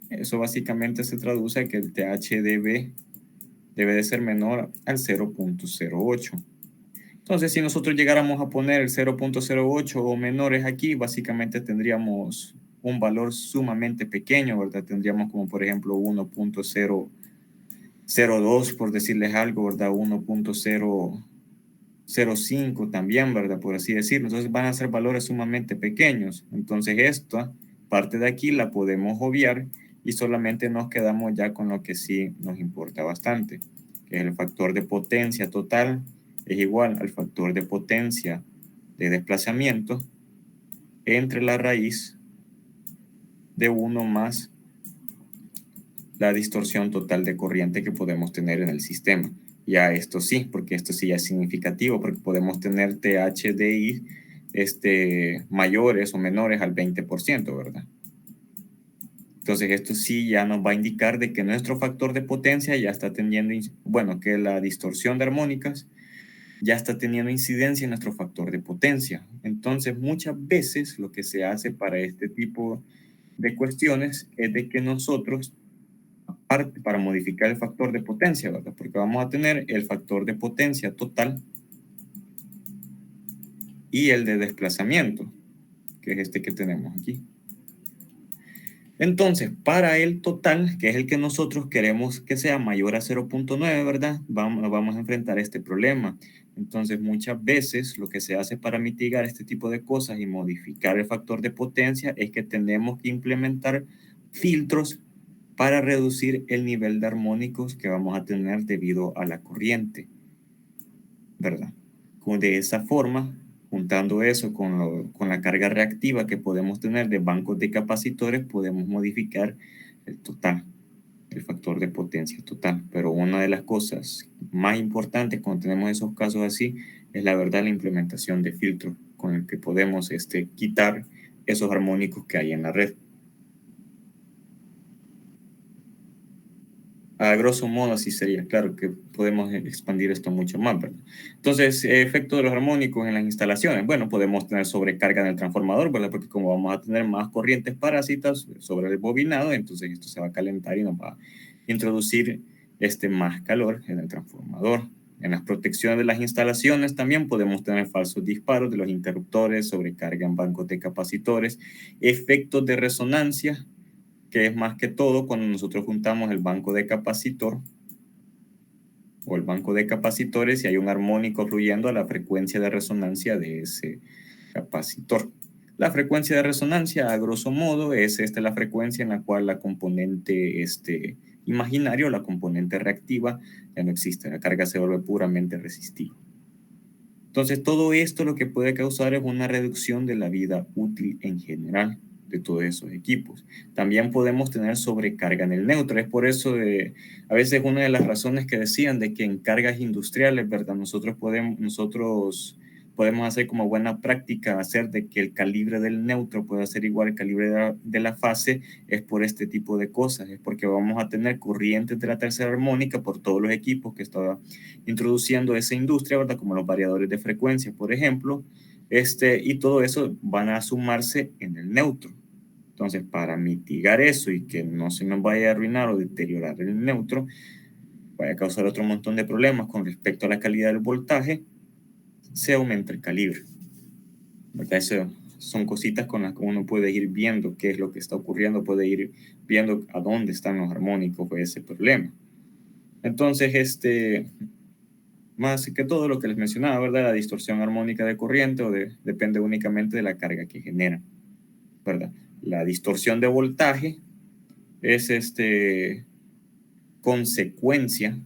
Eso básicamente se traduce a que el THDB debe de ser menor al 0.08. Entonces, si nosotros llegáramos a poner el 0.08 o menores aquí, básicamente tendríamos un valor sumamente pequeño, ¿verdad? Tendríamos como, por ejemplo, 1.002, por decirles algo, ¿verdad? 1.005 también, ¿verdad? Por así decirlo. Entonces, van a ser valores sumamente pequeños. Entonces, esta parte de aquí la podemos obviar y solamente nos quedamos ya con lo que sí nos importa bastante, que es el factor de potencia total es igual al factor de potencia de desplazamiento entre la raíz de 1 más la distorsión total de corriente que podemos tener en el sistema. Ya esto sí, porque esto sí ya es significativo, porque podemos tener THDI mayores o menores al 20%, ¿verdad? Entonces esto sí ya nos va a indicar de que nuestro factor de potencia ya está teniendo, bueno, que la distorsión de armónicas ya está teniendo incidencia en nuestro factor de potencia. Entonces, muchas veces lo que se hace para este tipo de cuestiones es de que nosotros, aparte, para modificar el factor de potencia, ¿verdad? Porque vamos a tener el factor de potencia total y el de desplazamiento, que es este que tenemos aquí. Entonces, para el total, que es el que nosotros queremos que sea mayor a 0.9, ¿verdad? Vamos a enfrentar este problema. Entonces, muchas veces lo que se hace para mitigar este tipo de cosas y modificar el factor de potencia es que tenemos que implementar filtros para reducir el nivel de armónicos que vamos a tener debido a la corriente, ¿verdad? De esa forma, juntando eso con la carga reactiva que podemos tener de bancos de capacitores, podemos modificar el total, el factor de potencia total. Pero una de las cosas más importantes cuando tenemos esos casos así es la verdad la implementación de filtros con el que podemos quitar esos armónicos que hay en la red. A grosso modo así sería, claro que podemos expandir esto mucho más, ¿verdad? Entonces, efecto de los armónicos en las instalaciones. Bueno, podemos tener sobrecarga en el transformador, ¿verdad? Porque como vamos a tener más corrientes parásitas sobre el bobinado, entonces esto se va a calentar y nos va a introducir más calor en el transformador. En las protecciones de las instalaciones también podemos tener falsos disparos de los interruptores, sobrecarga en bancos de capacitores, efectos de resonancia, que es más que todo cuando nosotros juntamos el banco de capacitor o el banco de capacitores y hay un armónico fluyendo a la frecuencia de resonancia de ese capacitor. La frecuencia de resonancia, a grosso modo, es la frecuencia en la cual la componente imaginario, la componente reactiva, ya no existe. La carga se vuelve puramente resistiva. Entonces, todo esto lo que puede causar es una reducción de la vida útil en general de todos esos equipos. También podemos tener sobrecarga en el neutro. Es por eso a veces una de las razones que decían de que en cargas industriales, ¿verdad? Nosotros podemos hacer como buena práctica hacer de que el calibre del neutro pueda ser igual al calibre de la fase, es por este tipo de cosas, es porque vamos a tener corrientes de la tercera armónica por todos los equipos que estaba introduciendo esa industria, ¿verdad? Como los variadores de frecuencia, por ejemplo, y todo eso van a sumarse en el neutro. Entonces, para mitigar eso y que no se nos vaya a arruinar o deteriorar el neutro, vaya a causar otro montón de problemas con respecto a la calidad del voltaje, se aumenta el calibre. ¿Verdad? Eso son cositas con las que uno puede ir viendo qué es lo que está ocurriendo, puede ir viendo a dónde están los armónicos de ese problema. Entonces, más que todo lo que les mencionaba, ¿verdad? La distorsión armónica de corriente depende únicamente de la carga que genera, ¿verdad? La distorsión de voltaje es consecuencia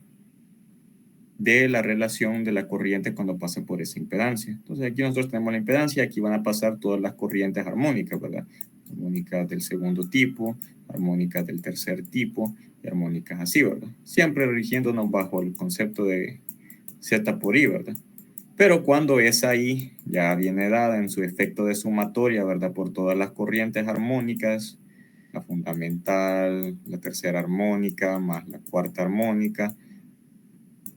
de la relación de la corriente cuando pasa por esa impedancia. Entonces aquí nosotros tenemos la impedancia, aquí van a pasar todas las corrientes armónicas, ¿verdad? Armónicas del segundo tipo, armónicas del tercer tipo y armónicas así, ¿verdad? Siempre rigiéndonos bajo el concepto de Z por I, ¿verdad? Pero cuando esa I ya viene dada en su efecto de sumatoria, ¿verdad? Por todas las corrientes armónicas, la fundamental, la tercera armónica, más la cuarta armónica,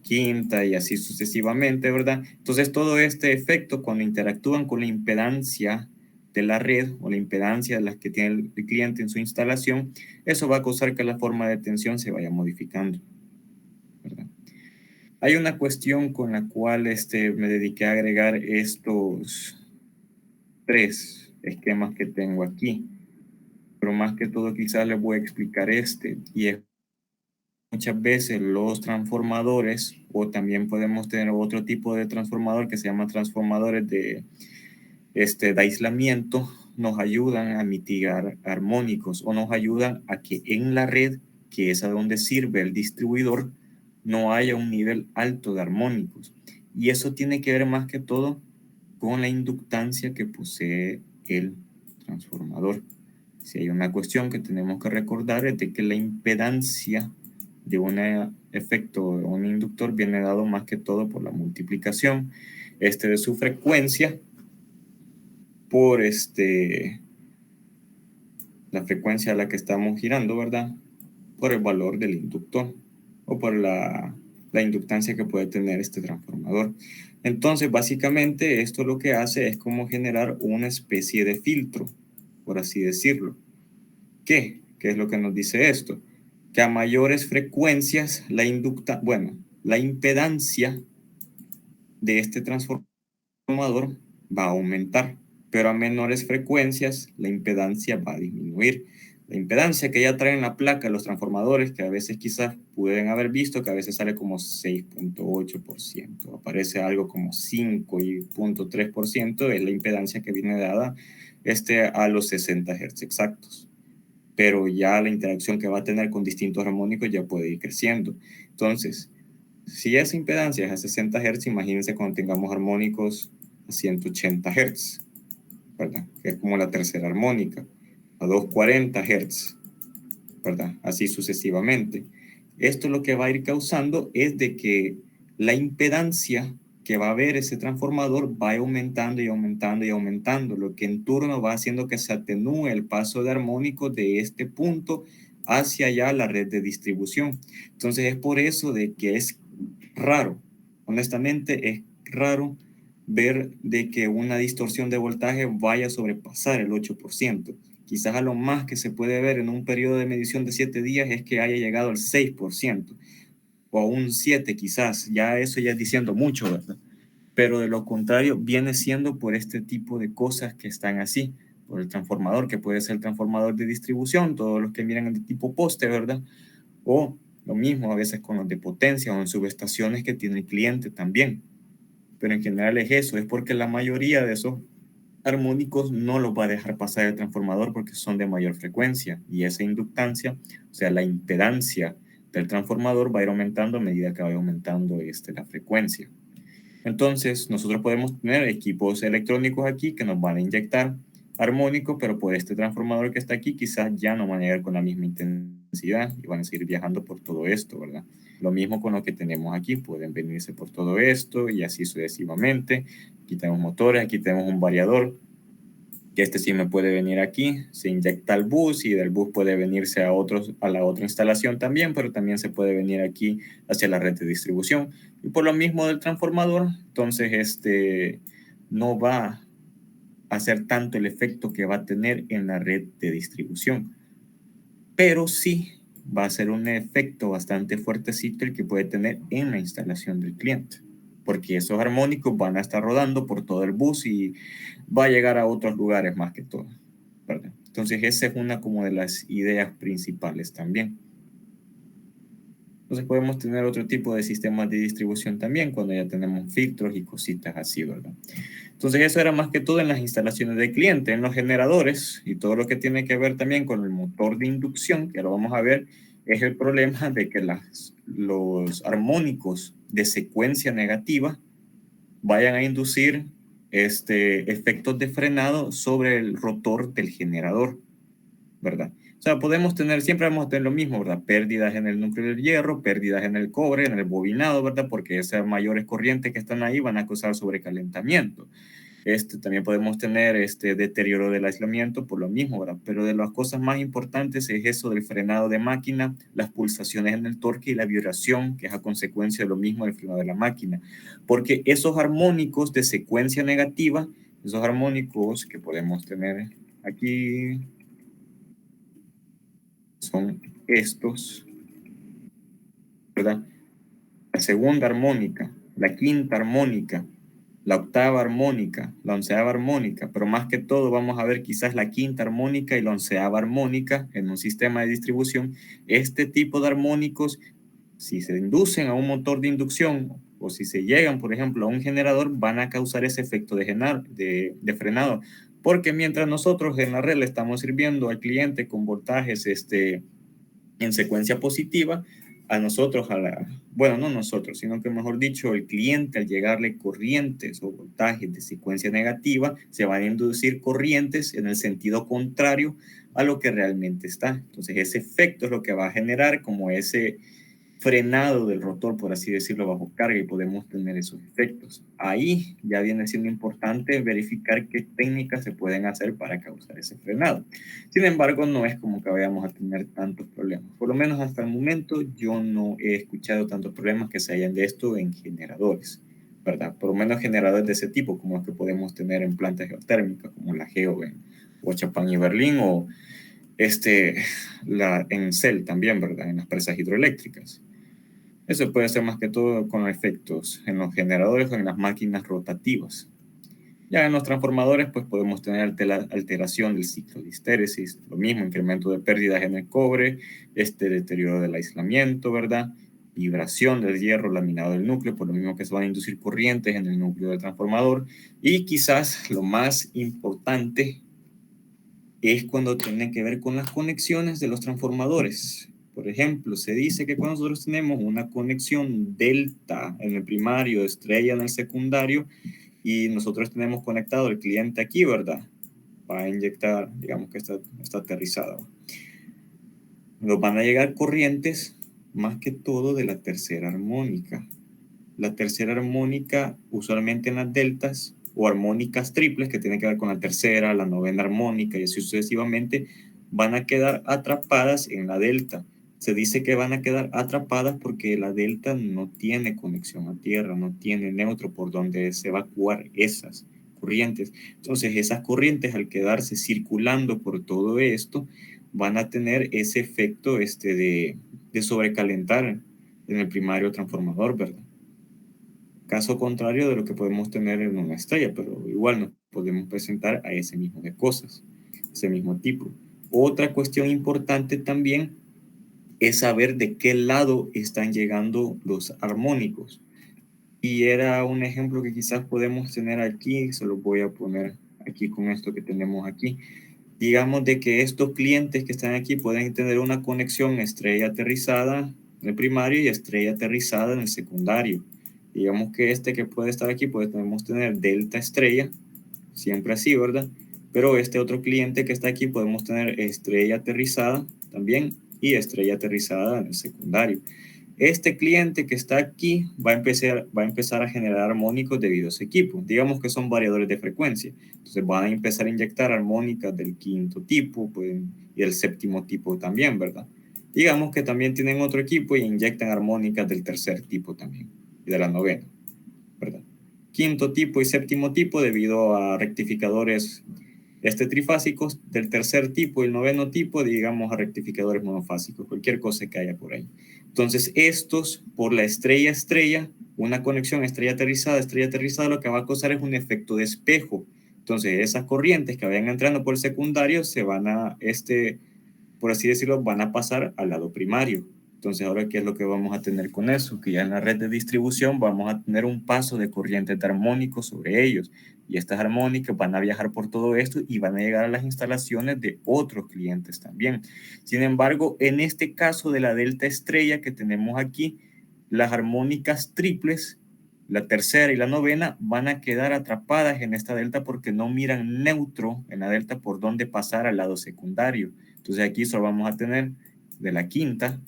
quinta y así sucesivamente, ¿verdad? Entonces todo este efecto cuando interactúan con la impedancia de la red o la impedancia de las que tiene el cliente en su instalación, eso va a causar que la forma de tensión se vaya modificando, ¿verdad? Hay una cuestión con la cual me dediqué a agregar estos 3 esquemas que tengo aquí, pero más que todo quizás les voy a explicar y es muchas veces los transformadores, o también podemos tener otro tipo de transformador que se llama transformadores de aislamiento, nos ayudan a mitigar armónicos o nos ayudan a que en la red, que es a donde sirve el distribuidor, no haya un nivel alto de armónicos. Y eso tiene que ver más que todo con la inductancia que posee el transformador. Si hay una cuestión que tenemos que recordar es de que la impedancia de un efecto o un inductor viene dado más que todo por la multiplicación de su frecuencia por la frecuencia a la que estamos girando, ¿verdad? Por el valor del inductor o por la inductancia que puede tener este transformador. Entonces, básicamente, esto lo que hace es como generar una especie de filtro, por así decirlo. ¿Qué? ¿Qué es lo que nos dice esto? Que a mayores frecuencias la impedancia de este transformador va a aumentar, pero a menores frecuencias la impedancia va a disminuir. La impedancia que ya traen la placa los transformadores, que a veces quizás pueden haber visto, que a veces sale como 6.8%, aparece algo como 5.3%, es la impedancia que viene dada a los 60 Hz exactos. Pero ya la interacción que va a tener con distintos armónicos ya puede ir creciendo. Entonces, si esa impedancia es a 60 Hz, imagínense cuando tengamos armónicos a 180 Hz, ¿verdad? Que es como la tercera armónica, a 240 Hz, ¿verdad? Así sucesivamente. Esto lo que va a ir causando es de que la impedancia que va a haber ese transformador va aumentando y aumentando y aumentando, lo que en turno va haciendo que se atenúe el paso de armónicos de este punto hacia allá la red de distribución. Entonces es por eso de que es raro, honestamente es raro ver de que una distorsión de voltaje vaya a sobrepasar el 8%. Quizás a lo más que se puede ver en un periodo de medición de 7 días es que haya llegado al 6% o a un 7% quizás, ya eso ya es diciendo mucho, ¿verdad? Pero de lo contrario viene siendo por este tipo de cosas que están así, por el transformador, que puede ser el transformador de distribución, todos los que miran de tipo poste, ¿verdad? O lo mismo a veces con los de potencia o en subestaciones que tiene el cliente también. Pero en general es eso, es porque la mayoría de esos armónicos no los va a dejar pasar el transformador porque son de mayor frecuencia y esa inductancia, o sea, la impedancia del transformador va a ir aumentando a medida que vaya aumentando la frecuencia. Entonces, nosotros podemos tener equipos electrónicos aquí que nos van a inyectar armónicos, pero por este transformador que está aquí quizás ya no van a llegar con la misma intensidad y van a seguir viajando por todo esto, ¿verdad? Lo mismo con lo que tenemos aquí, pueden venirse por todo esto y así sucesivamente. Aquí tenemos motores, aquí tenemos un variador, que sí me puede venir aquí, se inyecta al bus y del bus puede venirse a la otra instalación también, pero también se puede venir aquí hacia la red de distribución. Y por lo mismo del transformador, entonces no va a hacer tanto el efecto que va a tener en la red de distribución. Pero sí va a ser un efecto bastante fuertecito el que puede tener en la instalación del cliente, porque esos armónicos van a estar rodando por todo el bus y va a llegar a otros lugares más que todo, ¿verdad? Entonces esa es una como de las ideas principales también. Entonces podemos tener otro tipo de sistemas de distribución también cuando ya tenemos filtros y cositas así, ¿verdad? Entonces eso era más que todo en las instalaciones de cliente, en los generadores y todo lo que tiene que ver también con el motor de inducción, que lo vamos a ver, es el problema de que los armónicos de secuencia negativa vayan a inducir efectos de frenado sobre el rotor del generador, ¿verdad? O sea, podemos tener, siempre vamos a tener lo mismo, ¿verdad? Pérdidas en el núcleo del hierro, pérdidas en el cobre, en el bobinado, ¿verdad? Porque esas mayores corrientes que están ahí van a causar sobrecalentamiento. También podemos tener deterioro del aislamiento por lo mismo, ¿verdad? Pero de las cosas más importantes es eso del frenado de máquina, las pulsaciones en el torque y la vibración, que es a consecuencia de lo mismo del frenado de la máquina. Porque esos armónicos de secuencia negativa, esos armónicos que podemos tener aquí, son estos, ¿verdad? La segunda armónica, la quinta armónica, la octava armónica, la onceava armónica, pero más que todo vamos a ver quizás la quinta armónica y la onceava armónica en un sistema de distribución. Este tipo de armónicos, si se inducen a un motor de inducción o si se llegan, por ejemplo, a un generador, van a causar ese efecto de frenado. Porque mientras nosotros en la red le estamos sirviendo al cliente con voltajes en secuencia positiva, a nosotros, bueno, no nosotros, sino que mejor dicho, el cliente al llegarle corrientes o voltajes de secuencia negativa, se van a inducir corrientes en el sentido contrario a lo que realmente está. Entonces ese efecto es lo que va a generar como ese frenado del rotor, por así decirlo, bajo carga, y podemos tener esos efectos. Ahí ya viene siendo importante verificar qué técnicas se pueden hacer para causar ese frenado. Sin embargo, no es como que vayamos a tener tantos problemas. Por lo menos hasta el momento yo no he escuchado tantos problemas que se hayan de esto en generadores, ¿verdad? Por lo menos generadores de ese tipo, como los que podemos tener en plantas geotérmicas, como la Geo en Huachapán y Berlín, o en CEL también, ¿verdad? En las presas hidroeléctricas. Eso puede ser más que todo con efectos en los generadores o en las máquinas rotativas. Ya en los transformadores, pues podemos tener alteración del ciclo de histéresis, lo mismo, incremento de pérdidas en el cobre, deterioro del aislamiento, ¿verdad? Vibración del hierro, laminado del núcleo, por lo mismo que se van a inducir corrientes en el núcleo del transformador. Y quizás lo más importante es cuando tiene que ver con las conexiones de los transformadores. Por ejemplo, se dice que cuando nosotros tenemos una conexión delta en el primario, estrella en el secundario, y nosotros tenemos conectado el cliente aquí, ¿verdad? Va a inyectar, digamos que está aterrizado. Nos van a llegar corrientes más que todo de la tercera armónica. La tercera armónica, usualmente en las deltas, o armónicas triples, que tienen que ver con la tercera, la novena armónica y así sucesivamente, van a quedar atrapadas en la delta. Se dice que van a quedar atrapadas porque la delta no tiene conexión a tierra, no tiene neutro por donde se evacuar esas corrientes. Entonces esas corrientes, al quedarse circulando por todo esto, van a tener ese efecto de sobrecalentar en el primario transformador, ¿verdad? Caso contrario de lo que podemos tener en una estrella, pero igual nos podemos presentar a ese mismo de cosas, ese mismo tipo. Otra cuestión importante también es saber de qué lado están llegando los armónicos. Y era un ejemplo que quizás podemos tener aquí, se lo voy a poner aquí con esto que tenemos aquí. Digamos de que estos clientes que están aquí pueden tener una conexión estrella aterrizada en el primario y estrella aterrizada en el secundario. Digamos que que puede estar aquí, podemos tener delta estrella, siempre así, ¿verdad? Pero este otro cliente que está aquí podemos tener estrella aterrizada también y estrella aterrizada en el secundario. Este cliente que está aquí va a empezar a generar armónicos debido a ese equipo. Digamos que son variadores de frecuencia. Entonces van a empezar a inyectar armónicas del quinto tipo y del séptimo tipo también, ¿verdad? Digamos que también tienen otro equipo y inyectan armónicas del tercer tipo también y de la novena, ¿verdad? Quinto tipo y séptimo tipo debido a rectificadores trifásicos del tercer tipo y el noveno tipo, digamos, a rectificadores monofásicos, cualquier cosa que haya por ahí. Entonces, estos, por la estrella-estrella, una conexión estrella-aterrizada, lo que va a causar es un efecto de espejo. Entonces, esas corrientes que vayan entrando por el secundario se van a, por así decirlo, van a pasar al lado primario. Entonces, ahora, ¿qué es lo que vamos a tener con eso? Que ya en la red de distribución vamos a tener un paso de corrientes de armónicos sobre ellos. Y estas armónicas van a viajar por todo esto y van a llegar a las instalaciones de otros clientes también. Sin embargo, en este caso de la delta estrella que tenemos aquí, las armónicas triples, la tercera y la novena, van a quedar atrapadas en esta delta porque no miran neutro en la delta por dónde pasar al lado secundario. Entonces aquí solo vamos a tener de la quinta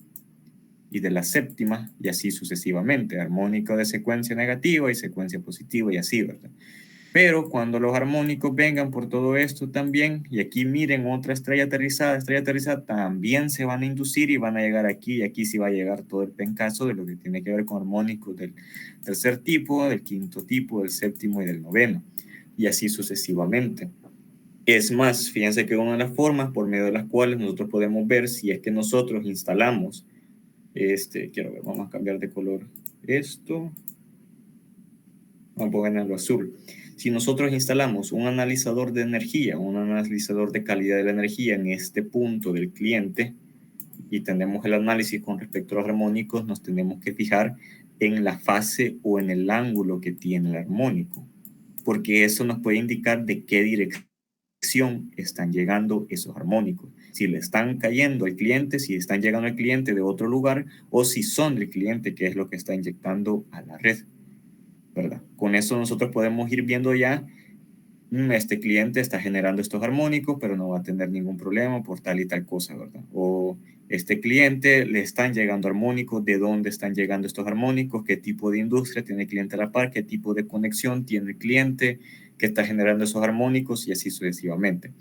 y de la séptima y así sucesivamente, armónico de secuencia negativa y secuencia positiva y así, ¿verdad? Pero cuando los armónicos vengan por todo esto también, y aquí miren otra estrella aterrizada, también se van a inducir y van a llegar aquí, y aquí sí va a llegar todo el pencazo de lo que tiene que ver con armónicos del tercer tipo, del quinto tipo, del séptimo y del noveno, y así sucesivamente. Es más, fíjense que una de las formas por medio de las cuales nosotros podemos ver si es que nosotros instalamos, quiero ver, vamos a cambiar de color esto, vamos a ponerlo azul. Si nosotros instalamos un analizador de energía, un analizador de calidad de la energía en este punto del cliente y tenemos el análisis con respecto a los armónicos, nos tenemos que fijar en la fase o en el ángulo que tiene el armónico, porque eso nos puede indicar de qué dirección están llegando esos armónicos. Si le están cayendo al cliente, si están llegando al cliente de otro lugar o si son del cliente, que es lo que está inyectando a la red, ¿verdad? Con eso nosotros podemos ir viendo ya, este cliente está generando estos armónicos, pero no va a tener ningún problema por tal y tal cosa, ¿verdad? O este cliente le están llegando armónicos, de dónde están llegando estos armónicos, qué tipo de industria tiene el cliente a la par, qué tipo de conexión tiene el cliente que está generando esos armónicos y así sucesivamente.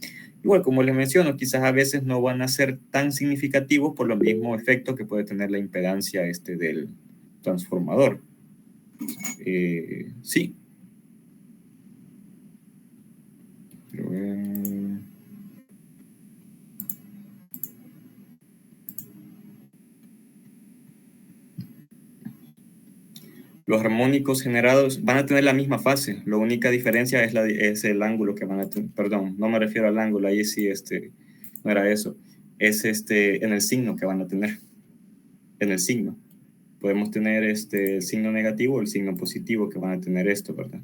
Igual, como les menciono, quizás a veces no van a ser tan significativos por lo mismo efecto que puede tener la impedancia del transformador. Sí. Pero, los armónicos generados van a tener la misma fase. La única diferencia es el ángulo que van a tener. Perdón, no me refiero al ángulo, ahí sí no era eso. Es en el signo que van a tener. En el signo. Podemos tener el signo negativo o el signo positivo que van a tener esto, ¿verdad?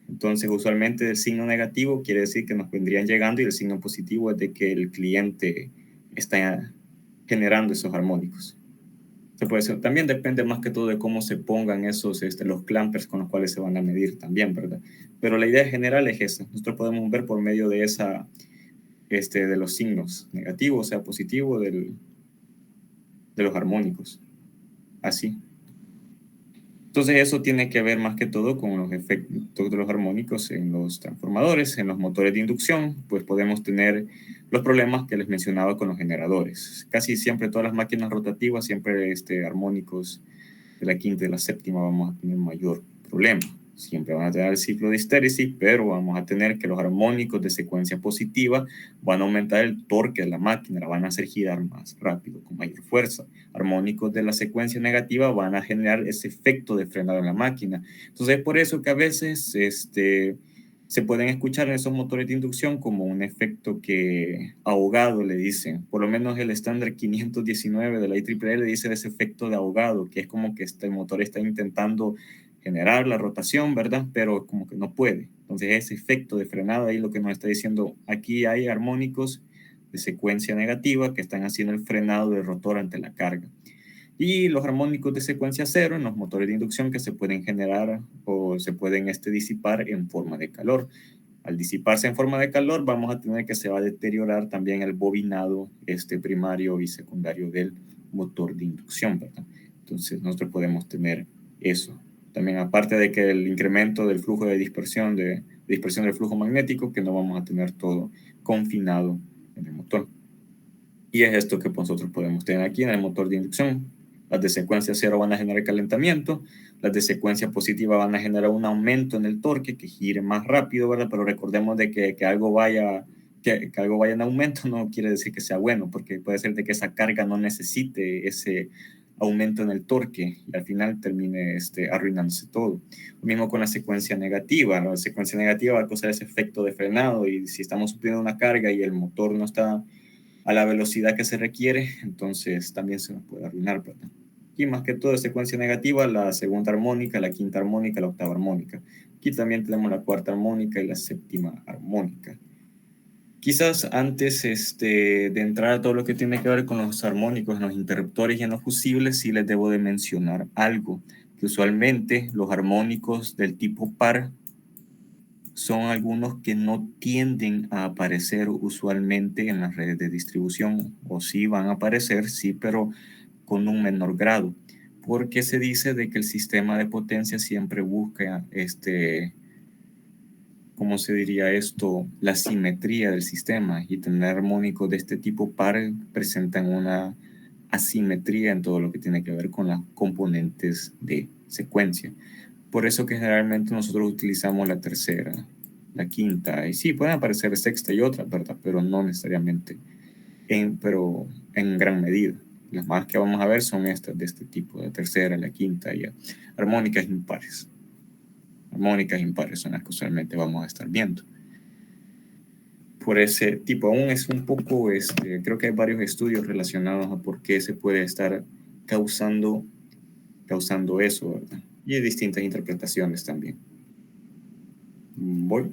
Entonces, usualmente el signo negativo quiere decir que nos vendrían llegando y el signo positivo es de que el cliente está generando esos armónicos. Se puede ser, también depende más que todo de cómo se pongan los clampers con los cuales se van a medir también, ¿verdad? Pero la idea general es esa. Nosotros podemos ver por medio de de los signos negativos, o sea, positivo de los armónicos. Así. Entonces eso tiene que ver más que todo con los efectos de los armónicos en los transformadores, en los motores de inducción, pues podemos tener los problemas que les mencionaba con los generadores. Casi siempre todas las máquinas rotativas, siempre armónicos de la quinta y de la séptima vamos a tener mayor problema. Siempre van a tener el ciclo de histéresis, pero vamos a tener que los armónicos de secuencia positiva van a aumentar el torque de la máquina, la van a hacer girar más rápido, con mayor fuerza. Armónicos de la secuencia negativa van a generar ese efecto de frenado en la máquina. Entonces, es por eso que a veces se pueden escuchar en esos motores de inducción como un efecto que ahogado le dicen. Por lo menos el estándar 519 de la IEEE le dice ese efecto de ahogado, que es como que el motor está intentando generar la rotación, ¿verdad? Pero como que no puede. Entonces ese efecto de frenado ahí lo que nos está diciendo, aquí hay armónicos de secuencia negativa que están haciendo el frenado del rotor ante la carga. Y los armónicos de secuencia cero en los motores de inducción que se pueden generar o se pueden disipar en forma de calor. Al disiparse en forma de calor, vamos a tener que se va a deteriorar también el bobinado primario y secundario del motor de inducción, ¿verdad? Entonces nosotros podemos tener eso. También aparte de que el incremento del flujo de dispersión del flujo magnético, que no vamos a tener todo confinado en el motor. Y es esto que nosotros podemos tener aquí en el motor de inducción. Las de secuencia cero van a generar calentamiento, las de secuencia positiva van a generar un aumento en el torque, que gire más rápido, ¿verdad? Pero recordemos de que algo vaya que algo vaya en aumento no quiere decir que sea bueno, porque puede ser de que esa carga no necesite ese aumento en el torque y al final termine arruinándose todo. Lo mismo con la secuencia negativa, ¿no? La secuencia negativa va a causar ese efecto de frenado y si estamos supliendo una carga y el motor no está a la velocidad que se requiere, entonces también se nos puede arruinar, ¿verdad? Y más que todo, secuencia negativa, la segunda armónica, la quinta armónica, la octava armónica. Aquí también tenemos la cuarta armónica y la séptima armónica. Quizás antes de entrar a todo lo que tiene que ver con los armónicos, los interruptores y en los fusibles, sí les debo de mencionar algo, que usualmente los armónicos del tipo par son algunos que no tienden a aparecer usualmente en las redes de distribución, o sí van a aparecer, sí, pero con un menor grado, porque se dice de que el sistema de potencia siempre busca ¿cómo se diría esto? La simetría del sistema, y tener armónicos de este tipo par presentan una asimetría en todo lo que tiene que ver con las componentes de secuencia. Por eso que generalmente nosotros utilizamos la tercera, la quinta, y sí, pueden aparecer sexta y otra, ¿verdad? Pero no necesariamente, pero en gran medida. Las más que vamos a ver son estas de este tipo, la tercera, la quinta y armónicas impares. Armónicas impares son las que usualmente vamos a estar viendo. Por ese tipo, aún es un poco, creo que hay varios estudios relacionados a por qué se puede estar causando eso, ¿verdad? Y hay distintas interpretaciones también. Voy.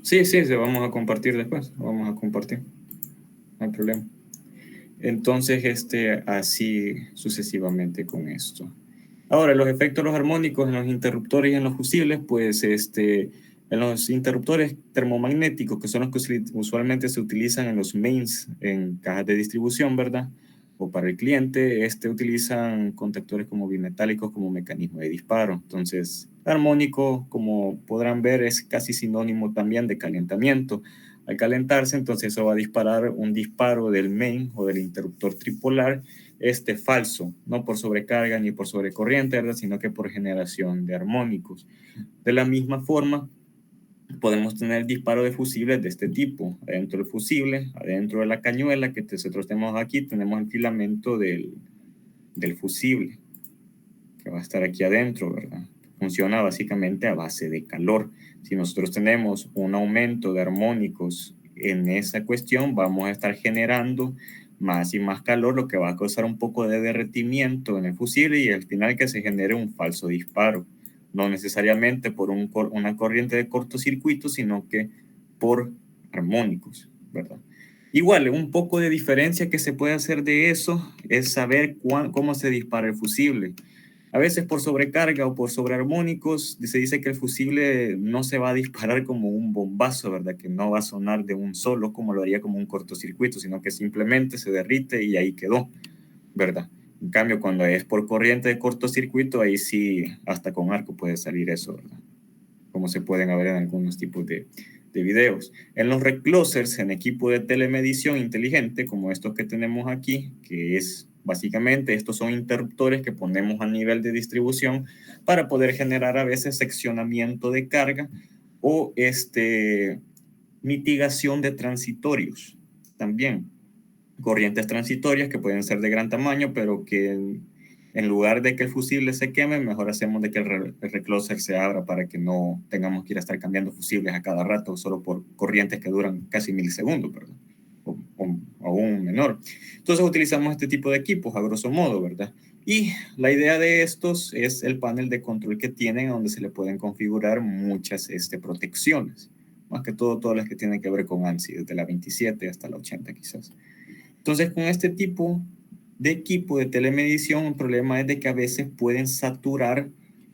Sí, se vamos a compartir después, vamos a compartir, no hay problema. Entonces, así sucesivamente con esto. Ahora, los efectos los armónicos en los interruptores y en los fusibles, pues en los interruptores termomagnéticos, que son los que usualmente se utilizan en los mains, en cajas de distribución, ¿verdad? O para el cliente, utilizan contactores como bimetálicos como mecanismo de disparo. Entonces, armónico, como podrán ver, es casi sinónimo también de calentamiento. Al calentarse, entonces eso va a disparar un disparo del main o del interruptor tripolar, falso, no por sobrecarga ni por sobrecorriente, ¿verdad? Sino que por generación de armónicos. De la misma forma, podemos tener disparos de fusibles de este tipo. Adentro del fusible, adentro de la cañuela que nosotros tenemos aquí, tenemos el filamento del fusible, que va a estar aquí adentro, ¿verdad? Funciona básicamente a base de calor. Si nosotros tenemos un aumento de armónicos en esa cuestión, vamos a estar generando más y más calor, lo que va a causar un poco de derretimiento en el fusible y al final que se genere un falso disparo. No necesariamente por una corriente de cortocircuito, sino que por armónicos, ¿verdad? Igual, un poco de diferencia que se puede hacer de eso es saber cómo se dispara el fusible. A veces por sobrecarga o por sobrearmónicos se dice que el fusible no se va a disparar como un bombazo, ¿verdad? Que no va a sonar de un solo como lo haría como un cortocircuito, sino que simplemente se derrite y ahí quedó, ¿verdad? En cambio, cuando es por corriente de cortocircuito, ahí sí, hasta con arco puede salir eso, ¿verdad? Como se pueden ver en algunos tipos de videos. En los reclosers, en equipo de telemedición inteligente, como estos que tenemos aquí, que es básicamente, estos son interruptores que ponemos a nivel de distribución para poder generar a veces seccionamiento de carga o mitigación de transitorios. También corrientes transitorias que pueden ser de gran tamaño, pero que en lugar de que el fusible se queme, mejor hacemos de que el recloser se abra para que no tengamos que ir a estar cambiando fusibles a cada rato solo por corrientes que duran casi milisegundos, ¿verdad? O aún menor. Entonces utilizamos este tipo de equipos a grosso modo, ¿verdad? Y la idea de estos es el panel de control que tienen, donde se le pueden configurar muchas protecciones. Más que todo, todas las que tienen que ver con ANSI, desde la 27 hasta la 80 quizás. Entonces, con este tipo de equipo de telemedición, el problema es de que a veces pueden saturar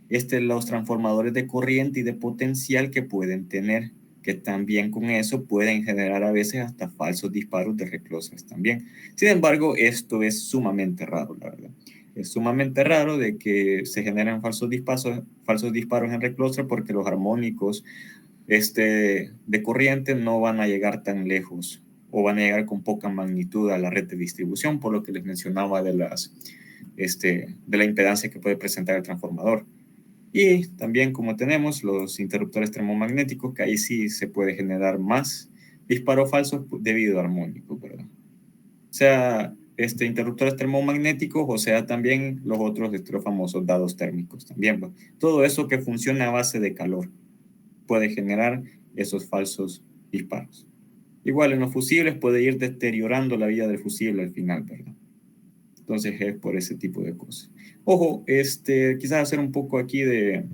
los transformadores de corriente y de potencial que pueden tener, que también con eso pueden generar a veces hasta falsos disparos de reclosers también. Sin embargo, esto es sumamente raro, la verdad. Es sumamente raro de que se generen falsos disparos en recloser porque los armónicos de corriente no van a llegar tan lejos o van a llegar con poca magnitud a la red de distribución, por lo que les mencionaba de la impedancia que puede presentar el transformador. Y también como tenemos los interruptores termomagnéticos, que ahí sí se puede generar más disparos falsos debido a armónicos, ¿verdad? O sea, interruptores termomagnéticos, o sea, también los otros los famosos dados térmicos también, ¿va? Todo eso que funciona a base de calor puede generar esos falsos disparos. Igual en los fusibles puede ir deteriorando la vida del fusible al final, ¿verdad? Entonces es por ese tipo de cosas. Ojo, quizás hacer un poco aquí de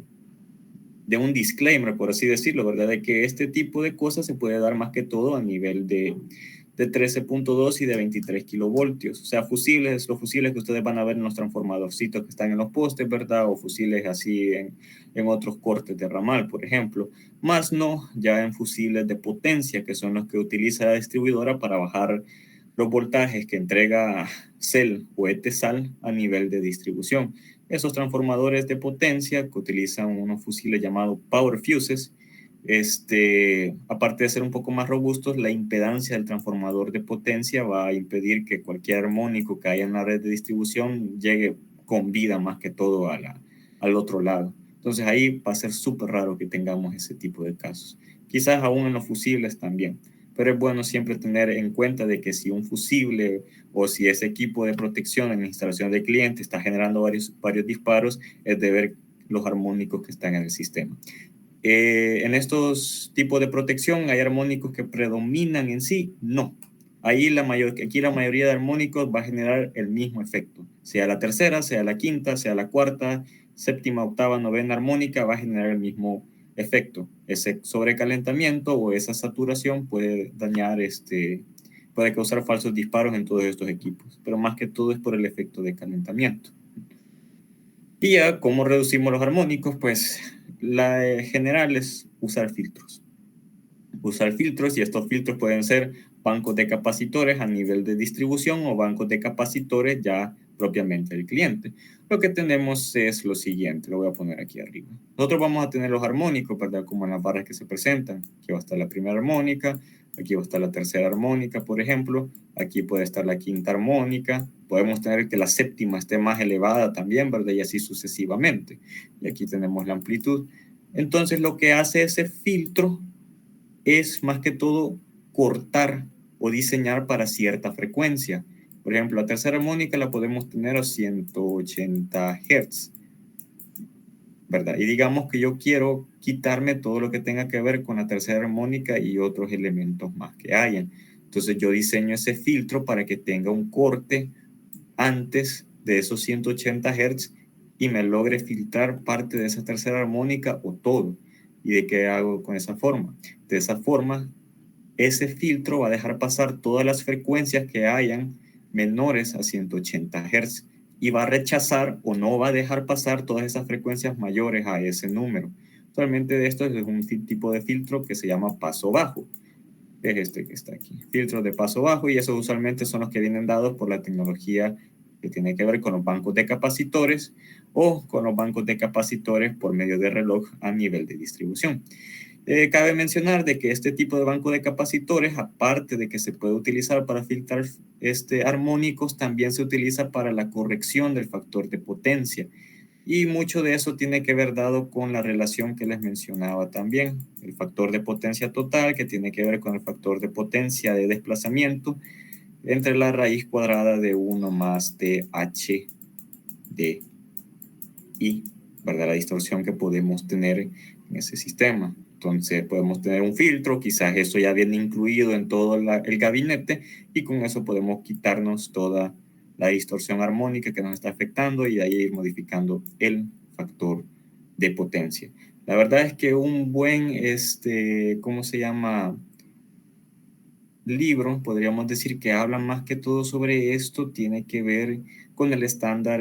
un disclaimer, por así decirlo, ¿verdad? De que este tipo de cosas se puede dar más que todo a nivel de 13.2 y de 23 kilovoltios. O sea, fusibles, los fusiles que ustedes van a ver en los transformadorcitos que están en los postes, ¿verdad? O fusiles así en otros cortes de ramal, por ejemplo. Más no ya en fusiles de potencia, que son los que utiliza la distribuidora para bajar los voltajes que entrega CEL o ETESAL a nivel de distribución. Esos transformadores de potencia que utilizan unos fusiles llamados Power Fuses, aparte de ser un poco más robustos, la impedancia del transformador de potencia va a impedir que cualquier armónico que haya en la red de distribución llegue con vida más que todo al otro lado. Entonces ahí va a ser súper raro que tengamos ese tipo de casos. Quizás aún en los fusibles también, pero es bueno siempre tener en cuenta de que si un fusible o si ese equipo de protección en la instalación del cliente está generando varios disparos, es de ver los armónicos que están en el sistema. En estos tipos de protección, ¿hay armónicos que predominan en sí? No. Aquí la mayoría de armónicos va a generar el mismo efecto. Sea la tercera, sea la quinta, sea la cuarta, séptima, octava, novena armónica, va a generar el mismo efecto. Ese sobrecalentamiento o esa saturación puede dañar, puede causar falsos disparos en todos estos equipos, pero más que todo es por el efecto de calentamiento. Y ya, ¿cómo reducimos los armónicos? Pues la general es usar filtros. Usar filtros, y estos filtros pueden ser bancos de capacitores a nivel de distribución o bancos de capacitores ya propiamente del cliente. Lo que tenemos es lo siguiente, lo voy a poner aquí arriba. Nosotros vamos a tener los armónicos, ¿verdad? Como en las barras que se presentan. Aquí va a estar la primera armónica, aquí va a estar la tercera armónica, por ejemplo. Aquí puede estar la quinta armónica. Podemos tener que la séptima esté más elevada también, ¿verdad? Y así sucesivamente. Y aquí tenemos la amplitud. Entonces, lo que hace ese filtro es más que todo cortar o diseñar para cierta frecuencia. Por ejemplo, la tercera armónica la podemos tener a 180 Hz, ¿verdad? Y digamos que yo quiero quitarme todo lo que tenga que ver con la tercera armónica y otros elementos más que hayan. Entonces yo diseño ese filtro para que tenga un corte antes de esos 180 Hz y me logre filtrar parte de esa tercera armónica o todo. ¿Y de qué hago con esa forma? De esa forma, ese filtro va a dejar pasar todas las frecuencias que hayan menores a 180 Hz y va a rechazar o no va a dejar pasar todas esas frecuencias mayores a ese número. Actualmente de esto es un tipo de filtro que se llama paso bajo. Es este que está aquí, filtros de paso bajo, y esos usualmente son los que vienen dados por la tecnología que tiene que ver con los bancos de capacitores o con los bancos de capacitores por medio de reloj a nivel de distribución. Cabe mencionar de que este tipo de banco de capacitores, aparte de que se puede utilizar para filtrar armónicos, también se utiliza para la corrección del factor de potencia. Y mucho de eso tiene que ver dado con la relación que les mencionaba también, el factor de potencia total, que tiene que ver con el factor de potencia de desplazamiento entre la raíz cuadrada de 1 más TH de I, ¿verdad? La distorsión que podemos tener en ese sistema. Entonces podemos tener un filtro, quizás eso ya viene incluido en todo el gabinete, y con eso podemos quitarnos toda la distorsión armónica que nos está afectando y de ahí ir modificando el factor de potencia. La verdad es que un buen, ¿cómo se llama? Libro, podríamos decir que habla más que todo sobre esto, tiene que ver con el estándar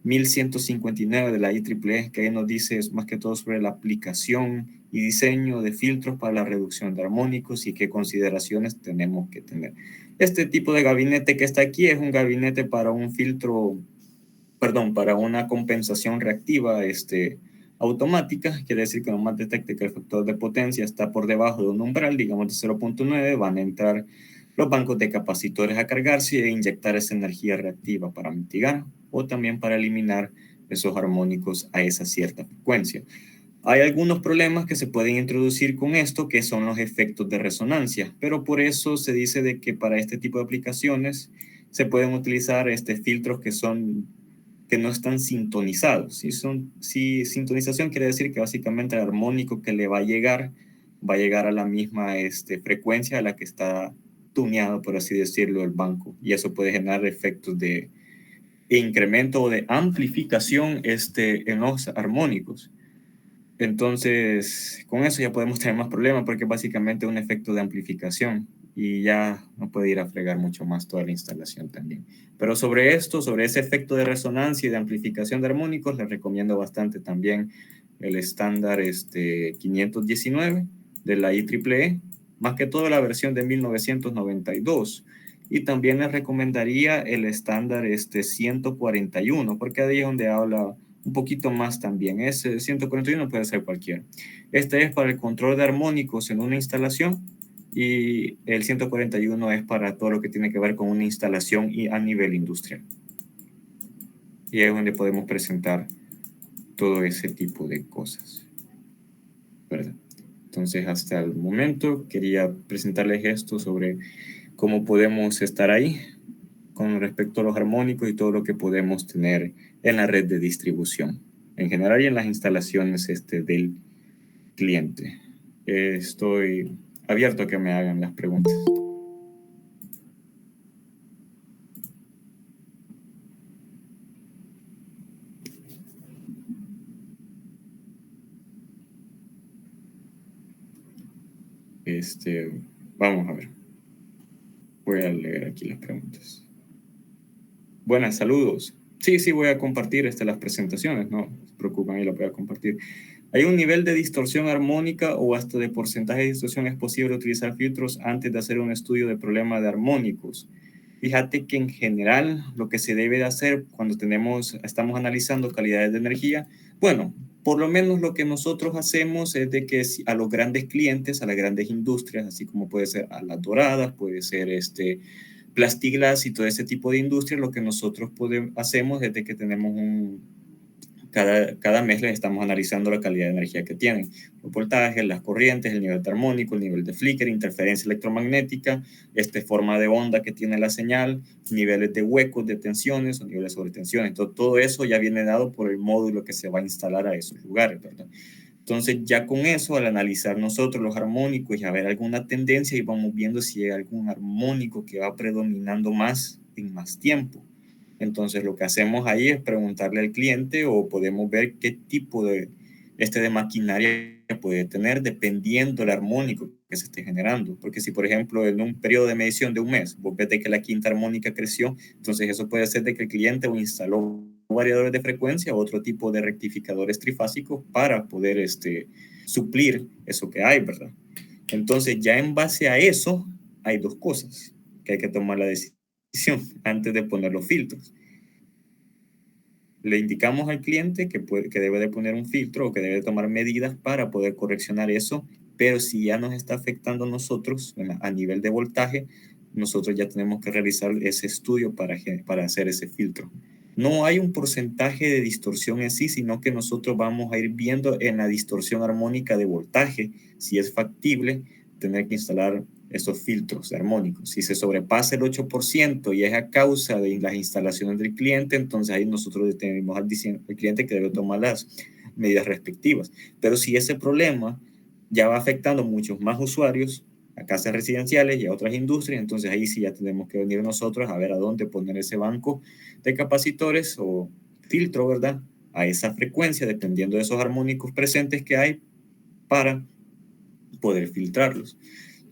1159 de la IEEE, que ahí nos dice más que todo sobre la aplicación y diseño de filtros para la reducción de armónicos y qué consideraciones tenemos que tener. Este tipo de gabinete que está aquí es un gabinete para un filtro, perdón, para una compensación reactiva automática. Quiere decir que nomás detecte que el factor de potencia está por debajo de un umbral, digamos de 0.9, van a entrar los bancos de capacitores a cargarse e inyectar esa energía reactiva para mitigar o también para eliminar esos armónicos a esa cierta frecuencia. Hay algunos problemas que se pueden introducir con esto, que son los efectos de resonancia, pero por eso se dice de que para este tipo de aplicaciones se pueden utilizar filtros que no están sintonizados. Si sintonización quiere decir que básicamente el armónico que le va a llegar a la misma frecuencia a la que está tuneado, por así decirlo, el banco, y eso puede generar efectos de incremento o de amplificación en los armónicos. Entonces, con eso ya podemos tener más problemas porque básicamente es un efecto de amplificación y ya no puede ir a fregar mucho más toda la instalación también. Pero sobre esto, sobre ese efecto de resonancia y de amplificación de armónicos, les recomiendo bastante también el estándar 519 de la IEEE, más que todo la versión de 1992. Y también les recomendaría el estándar 141, porque ahí es donde habla un poquito más también. Ese 141 puede ser cualquiera. Este es para el control de armónicos en una instalación y el 141 es para todo lo que tiene que ver con una instalación y a nivel industrial. Y es donde podemos presentar todo ese tipo de cosas, ¿verdad? Entonces, hasta el momento quería presentarles esto sobre cómo podemos estar ahí con respecto a los armónicos y todo lo que podemos tener en la red de distribución en general y en las instalaciones del cliente. Estoy abierto a que me hagan las preguntas. Vamos a ver. Voy a leer aquí las preguntas. Buenas, saludos. Sí, voy a compartir las presentaciones, no se preocupen, ahí las voy a compartir. ¿Hay un nivel de distorsión armónica o hasta de porcentaje de distorsión es posible utilizar filtros antes de hacer un estudio de problema de armónicos? Fíjate que en general lo que se debe de hacer cuando estamos analizando calidades de energía, bueno, por lo menos lo que nosotros hacemos es de que a los grandes clientes, a las grandes industrias, así como puede ser a las doradas, puede ser Plastiglas y todo ese tipo de industria, lo que nosotros hacemos es de que tenemos cada mes les estamos analizando la calidad de energía que tienen, los voltajes, las corrientes, el nivel de armónico, el nivel de flicker, interferencia electromagnética, forma de onda que tiene la señal, niveles de huecos, de tensiones o niveles de sobretensiones. Entonces, todo eso ya viene dado por el módulo que se va a instalar a esos lugares, ¿verdad? Entonces, ya con eso, al analizar nosotros los armónicos y a ver alguna tendencia, y vamos viendo si hay algún armónico que va predominando más en más tiempo. Entonces, lo que hacemos ahí es preguntarle al cliente o podemos ver qué tipo de maquinaria puede tener dependiendo del armónico que se esté generando. Porque si, por ejemplo, en un periodo de medición de un mes, vos ves de que la quinta armónica creció, entonces eso puede ser de que el cliente o instaló variadores de frecuencia o otro tipo de rectificadores trifásicos para poder suplir eso que hay, ¿verdad? Entonces, ya en base a eso, hay dos cosas que hay que tomar la decisión antes de poner los filtros. Le indicamos al cliente que debe de poner un filtro o que debe tomar medidas para poder correccionar eso, pero si ya nos está afectando a nosotros a nivel de voltaje, nosotros ya tenemos que realizar ese estudio para hacer ese filtro. No hay un porcentaje de distorsión en sí, sino que nosotros vamos a ir viendo en la distorsión armónica de voltaje si es factible tener que instalar esos filtros armónicos. Si se sobrepasa el 8% y es a causa de las instalaciones del cliente, entonces ahí nosotros detenemos al cliente que debe tomar las medidas respectivas. Pero si ese problema ya va afectando a muchos más usuarios, a casas residenciales y a otras industrias, entonces ahí sí ya tenemos que venir nosotros a ver a dónde poner ese banco de capacitores o filtro, ¿verdad? A esa frecuencia, dependiendo de esos armónicos presentes que hay para poder filtrarlos.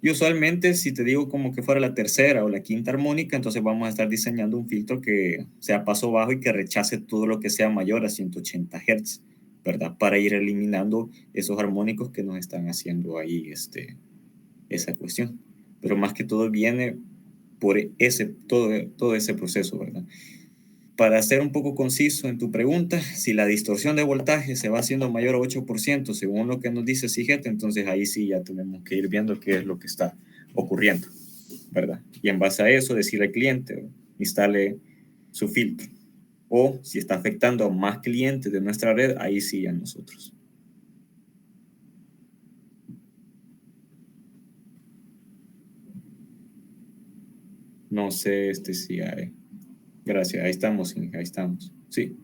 Y usualmente, si te digo como que fuera la tercera o la quinta armónica, entonces vamos a estar diseñando un filtro que sea paso bajo y que rechace todo lo que sea mayor a 180 Hz, ¿verdad? Para ir eliminando esos armónicos que nos están haciendo ahí esa cuestión. Pero más que todo viene por todo ese proceso, ¿verdad? Para ser un poco conciso en tu pregunta, si la distorsión de voltaje se va haciendo mayor a 8%, según lo que nos dice CIGET, entonces ahí sí ya tenemos que ir viendo qué es lo que está ocurriendo, ¿verdad? Y en base a eso, decirle al cliente, instale su filtro. o si está afectando a más clientes de nuestra red, ahí sí a nosotros. No sé si hay. Gracias, ahí estamos, Inge, ahí estamos. Sí.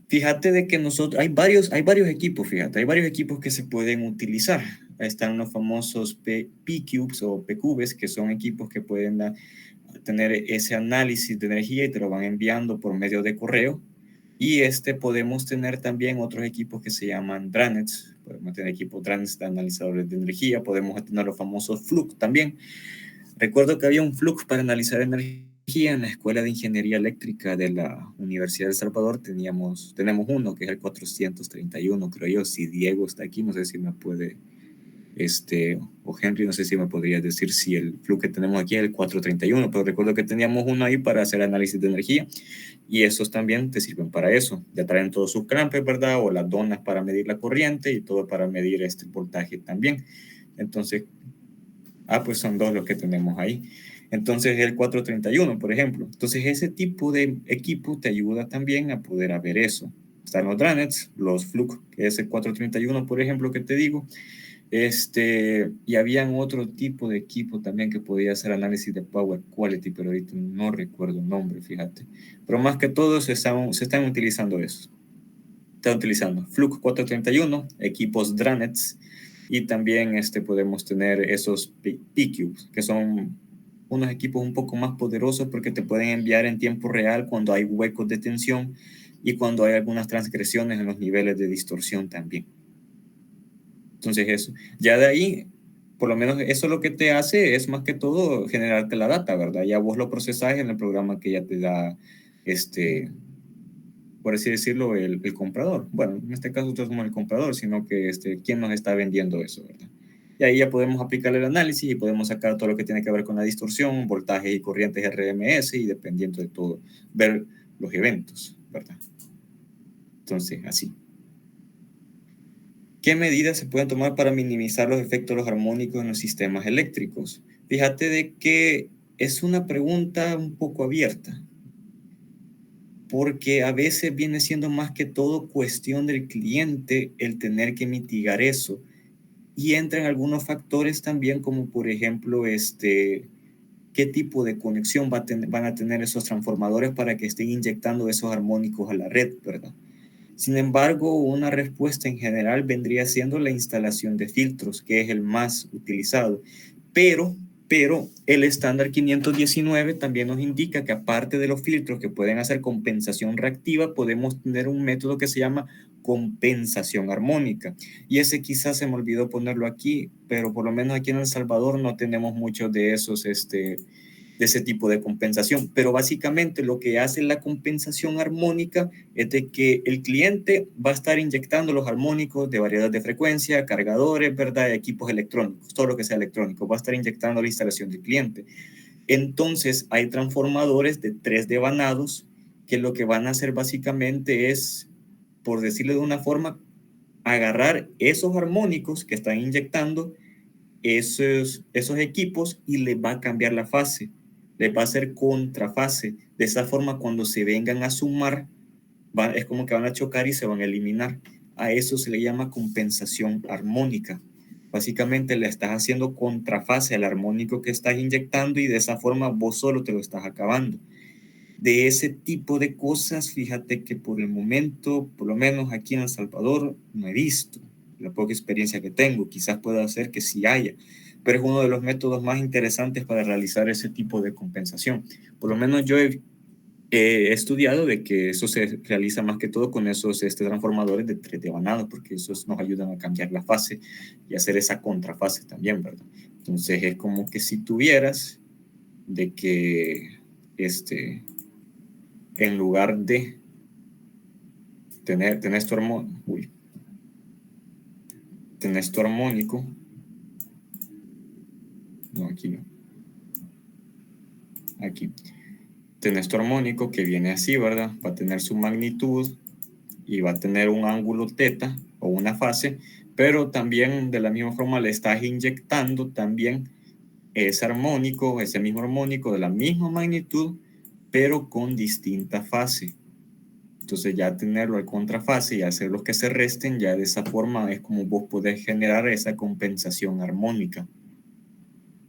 Fíjate de que nosotros, hay varios equipos, fíjate, hay varios equipos que se pueden utilizar. Están los famosos P-Cubes o P-Cubes, que son equipos que pueden tener ese análisis de energía y te lo van enviando por medio de correo. Y podemos tener también otros equipos que se llaman DRANETs. Podemos tener equipos DRANETs de analizadores de energía. Podemos tener los famosos FLUC también. Recuerdo que había un FLUC para analizar energía en la Escuela de Ingeniería Eléctrica de la Universidad de El Salvador. Tenemos uno que es el 431, creo yo. Si Diego está aquí, no sé si me puede, o Henry, no sé si me podría decir si el FLUC que tenemos aquí es el 431, pero recuerdo que teníamos uno ahí para hacer análisis de energía y esos también te sirven para eso. Ya traen todos sus clampes, ¿verdad? O las donas para medir la corriente y todo para medir el voltaje también. Entonces, pues son dos los que tenemos ahí. Entonces, el 431, por ejemplo. Entonces, ese tipo de equipo te ayuda también a poder ver eso. Están los DRANETs, los FLUC, que es el 431, por ejemplo, que te digo. Y habían otro tipo de equipo también que podía hacer análisis de power quality, pero ahorita no recuerdo el nombre, fíjate. Pero más que todo se están utilizando eso. Están utilizando FLUC 431, equipos DRANETs, y también podemos tener esos P-Cubes, que son unos equipos un poco más poderosos porque te pueden enviar en tiempo real cuando hay huecos de tensión y cuando hay algunas transgresiones en los niveles de distorsión también. Entonces eso, ya de ahí, por lo menos eso lo que te hace es más que todo generarte la data, ¿verdad? Ya vos lo procesás en el programa que ya te da, por así decirlo, el comprador. Bueno, en este caso nosotros somos el comprador, sino que quién nos está vendiendo eso, ¿verdad? Y ahí ya podemos aplicar el análisis y podemos sacar todo lo que tiene que ver con la distorsión, voltajes y corrientes RMS y dependiendo de todo, ver los eventos, ¿verdad? Entonces, así. ¿Qué medidas se pueden tomar para minimizar los efectos de los armónicos en los sistemas eléctricos? Fíjate de que es una pregunta un poco abierta, porque a veces viene siendo más que todo cuestión del cliente el tener que mitigar eso. Y entran algunos factores también, como por ejemplo, qué tipo de conexión van a tener esos transformadores para que estén inyectando esos armónicos a la red, ¿verdad? Sin embargo, una respuesta en general vendría siendo la instalación de filtros, que es el más utilizado. Pero el estándar 519 también nos indica que aparte de los filtros que pueden hacer compensación reactiva, podemos tener un método que se llama compensación armónica. Y ese quizás se me olvidó ponerlo aquí, pero por lo menos aquí en El Salvador no tenemos muchos de esos, de ese tipo de compensación. Pero básicamente lo que hace la compensación armónica es de que el cliente va a estar inyectando los armónicos de variedad de frecuencia, cargadores, ¿verdad? Equipos electrónicos, todo lo que sea electrónico, va a estar inyectando la instalación del cliente. Entonces hay transformadores de 3 devanados que lo que van a hacer básicamente es, por decirlo de una forma, agarrar esos armónicos que están inyectando esos equipos y les va a cambiar la fase, les va a hacer contrafase. De esa forma, cuando se vengan a sumar, es como que van a chocar y se van a eliminar. A eso se le llama compensación armónica. Básicamente le estás haciendo contrafase al armónico que estás inyectando y de esa forma vos solo te lo estás acabando. De ese tipo de cosas, fíjate que por el momento, por lo menos aquí en El Salvador, no he visto. La poca experiencia que tengo, quizás pueda hacer que sí haya, pero es uno de los métodos más interesantes para realizar ese tipo de compensación. Por lo menos yo he estudiado de que eso se realiza más que todo con esos transformadores de 3 devanados, porque esos nos ayudan a cambiar la fase y hacer esa contrafase también, ¿verdad? Entonces es como que si tuvieras de que en lugar de tenés tu armónico, tenés tu armónico, no, aquí no, aquí, tenés tu armónico que viene así, ¿verdad? Va a tener su magnitud y va a tener un ángulo teta o una fase, pero también de la misma forma le estás inyectando también ese mismo armónico de la misma magnitud pero con distinta fase. Entonces ya tenerlo al contrafase y hacer los que se resten, ya de esa forma es como vos podés generar esa compensación armónica.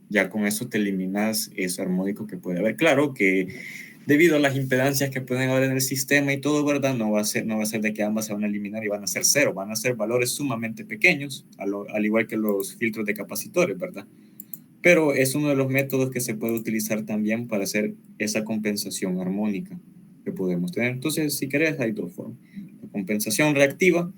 Ya con eso te eliminas eso armónico que puede haber. Claro que debido a las impedancias que pueden haber en el sistema y todo, ¿verdad? No va a ser de que ambas se van a eliminar y van a ser cero, van a ser valores sumamente pequeños, al igual que los filtros de capacitores, ¿verdad? Pero es uno de los métodos que se puede utilizar también para hacer esa compensación armónica que podemos tener. Entonces, si querés, hay dos formas. La compensación reactiva,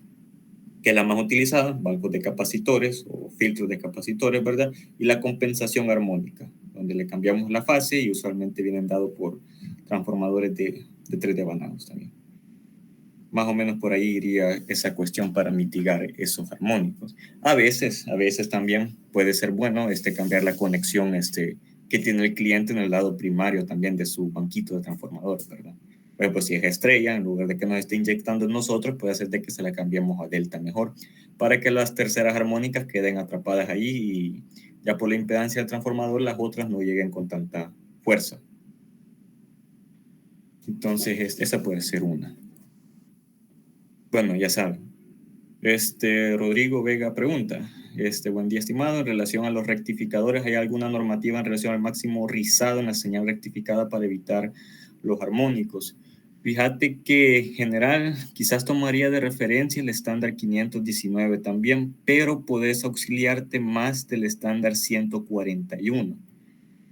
que es la más utilizada, bancos de capacitores o filtros de capacitores, ¿verdad? Y la compensación armónica, donde le cambiamos la fase y usualmente vienen dados por transformadores de 3 devanados también. Más o menos por ahí iría esa cuestión para mitigar esos armónicos. A veces también puede ser bueno cambiar la conexión que tiene el cliente en el lado primario también de su banquito de transformador, ¿verdad? Por ejemplo, si es estrella, en lugar de que nos esté inyectando en nosotros, puede ser de que se la cambiemos a delta mejor, para que las terceras armónicas queden atrapadas ahí y ya por la impedancia del transformador las otras no lleguen con tanta fuerza. Entonces, esa puede ser una. Bueno, ya saben. Rodrigo Vega pregunta, buen día estimado, en relación a los rectificadores, ¿hay alguna normativa en relación al máximo rizado en la señal rectificada para evitar los armónicos? Fíjate que en general quizás tomaría de referencia el estándar 519 también, pero puedes auxiliarte más del estándar 141,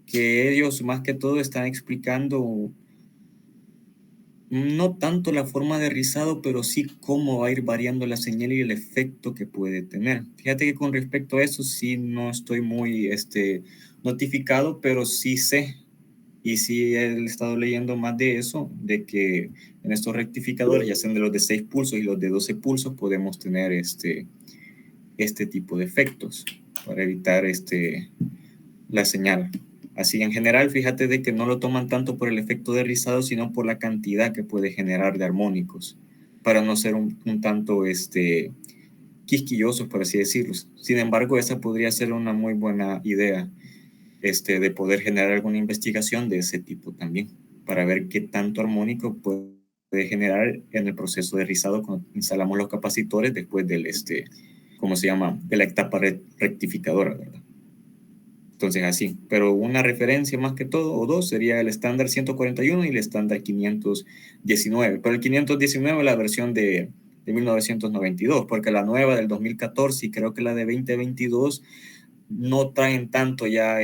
que ellos más que todo están explicando no tanto la forma de rizado, pero sí cómo va a ir variando la señal y el efecto que puede tener. Fíjate que con respecto a eso sí no estoy muy notificado, pero sí sé y sí he estado leyendo más de eso, de que en estos rectificadores, ya sean de los de 6 pulsos y los de 12 pulsos, podemos tener este tipo de efectos para evitar la señal. Así en general, fíjate de que no lo toman tanto por el efecto de rizado, sino por la cantidad que puede generar de armónicos, para no ser un tanto quisquillosos, por así decirlo. Sin embargo, esa podría ser una muy buena idea, de poder generar alguna investigación de ese tipo también, para ver qué tanto armónico puede generar en el proceso de rizado cuando instalamos los capacitores después del, ¿cómo se llama? De la etapa rectificadora, ¿verdad? Entonces así, pero una referencia más que todo, o dos, sería el estándar 141 y el estándar 519. Pero el 519 es la versión de 1992, porque la nueva del 2014 y creo que la de 2022 no traen tanto ya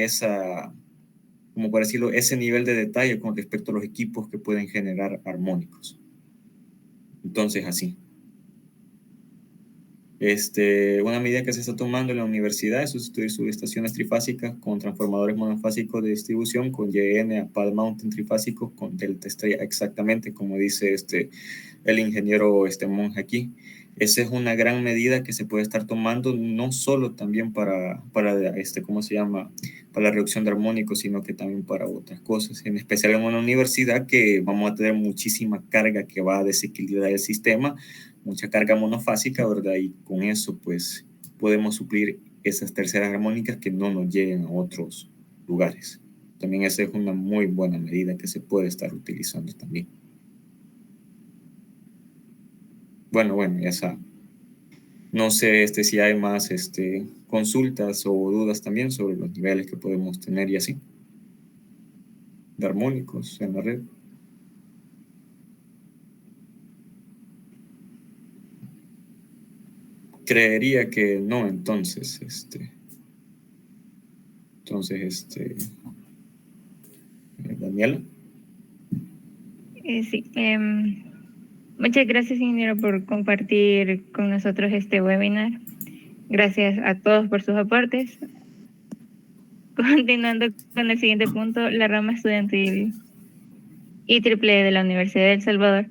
como por decirlo, ese nivel de detalle con respecto a los equipos que pueden generar armónicos. Entonces así. Una medida que se está tomando en la universidad es sustituir subestaciones trifásicas con transformadores monofásicos de distribución con YN a pad mountain trifásicos con delta estrella, exactamente como dice el ingeniero Monge aquí. Esa es una gran medida que se puede estar tomando no solo también para ¿cómo se llama? Para la reducción de armónicos, sino que también para otras cosas, en especial en una universidad que vamos a tener muchísima carga que va a desequilibrar el sistema, mucha carga monofásica, ¿verdad? Y con eso, pues, podemos suplir esas terceras armónicas que no nos lleguen a otros lugares. También esa es una muy buena medida que se puede estar utilizando también. Bueno, ya saben. No sé si hay más consultas o dudas también sobre los niveles que podemos tener y así, de armónicos en la red. Creería que no, entonces, Daniela. Sí. Muchas gracias, ingeniero, por compartir con nosotros este webinar. Gracias a todos por sus aportes. Continuando con el siguiente punto, la rama estudiantil IEEE de la Universidad de El Salvador.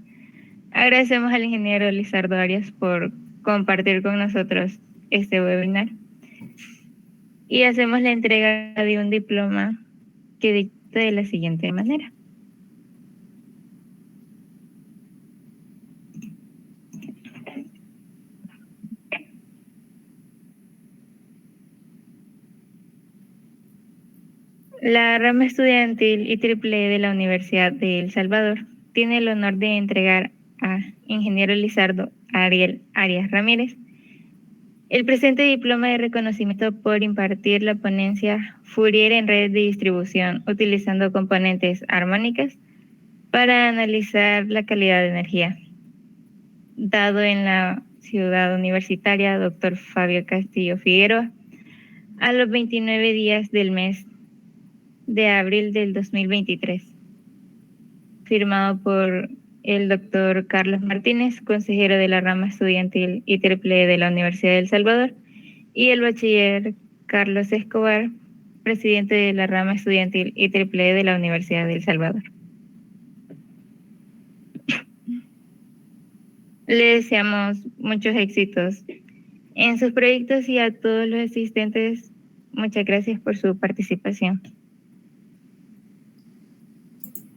Agradecemos al ingeniero Lizardo Arias por compartir con nosotros este webinar y hacemos la entrega de un diploma que dicta de la siguiente manera. La rama estudiantil IEEE de la Universidad de El Salvador tiene el honor de entregar a Ingeniero Lizardo Ariel Arias Ramírez el presente diploma de reconocimiento por impartir la ponencia Fourier en redes de distribución utilizando componentes armónicas para analizar la calidad de energía, dado en la ciudad universitaria Dr. Fabio Castillo Figueroa a los 29 días del mes de abril del 2023, firmado por el doctor Carlos Martínez, consejero de la rama estudiantil IEEE de la Universidad de El Salvador, y el bachiller Carlos Escobar, presidente de la rama estudiantil IEEE de la Universidad de El Salvador. Le deseamos muchos éxitos en sus proyectos y a todos los asistentes, muchas gracias por su participación.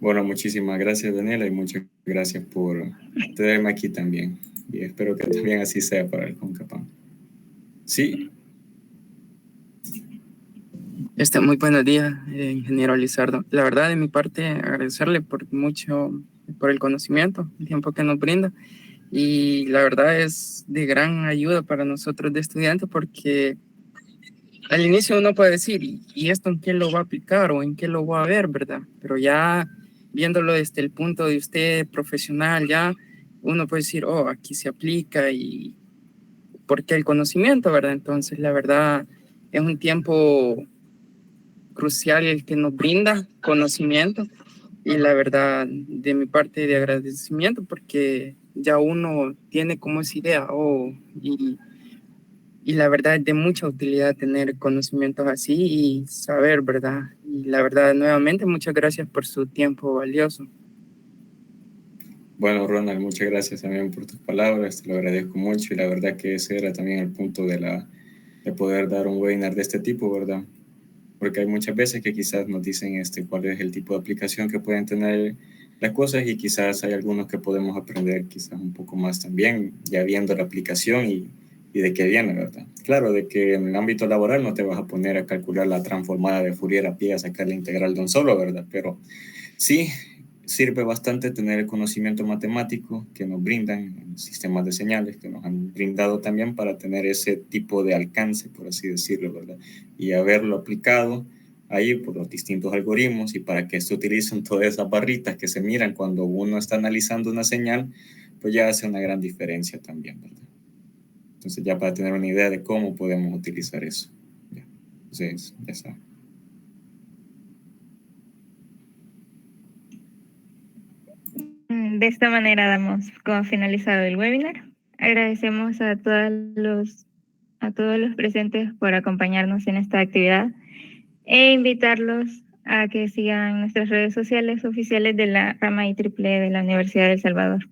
Bueno, muchísimas gracias, Daniela, y muchas gracias por tenerme aquí también. Y espero que también así sea para el CONCAPAM. Sí. Muy buenos días, ingeniero Lizardo. La verdad, de mi parte, agradecerle por el conocimiento, el tiempo que nos brinda. Y la verdad es de gran ayuda para nosotros de estudiantes porque al inicio uno puede decir, ¿y esto en qué lo va a aplicar o en qué lo va a ver, verdad? Pero ya viéndolo desde el punto de usted profesional, ya uno puede decir, oh, aquí se aplica y porque el conocimiento, ¿verdad? Entonces, la verdad, es un tiempo crucial el que nos brinda conocimiento y la verdad, de mi parte, de agradecimiento porque ya uno tiene como esa idea, oh, y la verdad es de mucha utilidad tener conocimientos así y saber, ¿verdad? Y la verdad, nuevamente, muchas gracias por su tiempo valioso. Bueno, Ronald, muchas gracias también por tus palabras, te lo agradezco mucho y la verdad que ese era también el punto de poder dar un webinar de este tipo, ¿verdad? Porque hay muchas veces que quizás nos dicen cuál es el tipo de aplicación que pueden tener las cosas y quizás hay algunos que podemos aprender quizás un poco más también, ya viendo la aplicación y de qué viene, ¿verdad? Claro, de que en el ámbito laboral no te vas a poner a calcular la transformada de Fourier a pie, a sacar la integral de un solo, ¿verdad? Pero sí sirve bastante tener el conocimiento matemático que nos brindan en sistemas de señales, que nos han brindado también para tener ese tipo de alcance, por así decirlo, ¿verdad? Y haberlo aplicado ahí por los distintos algoritmos y para que se utilicen todas esas barritas que se miran cuando uno está analizando una señal, pues ya hace una gran diferencia también, ¿verdad? Entonces ya para tener una idea de cómo podemos utilizar eso. Ya. Entonces, ya está. De esta manera damos como finalizado el webinar. Agradecemos a todos los presentes por acompañarnos en esta actividad e invitarlos a que sigan nuestras redes sociales oficiales de la rama IEEE de la Universidad de El Salvador.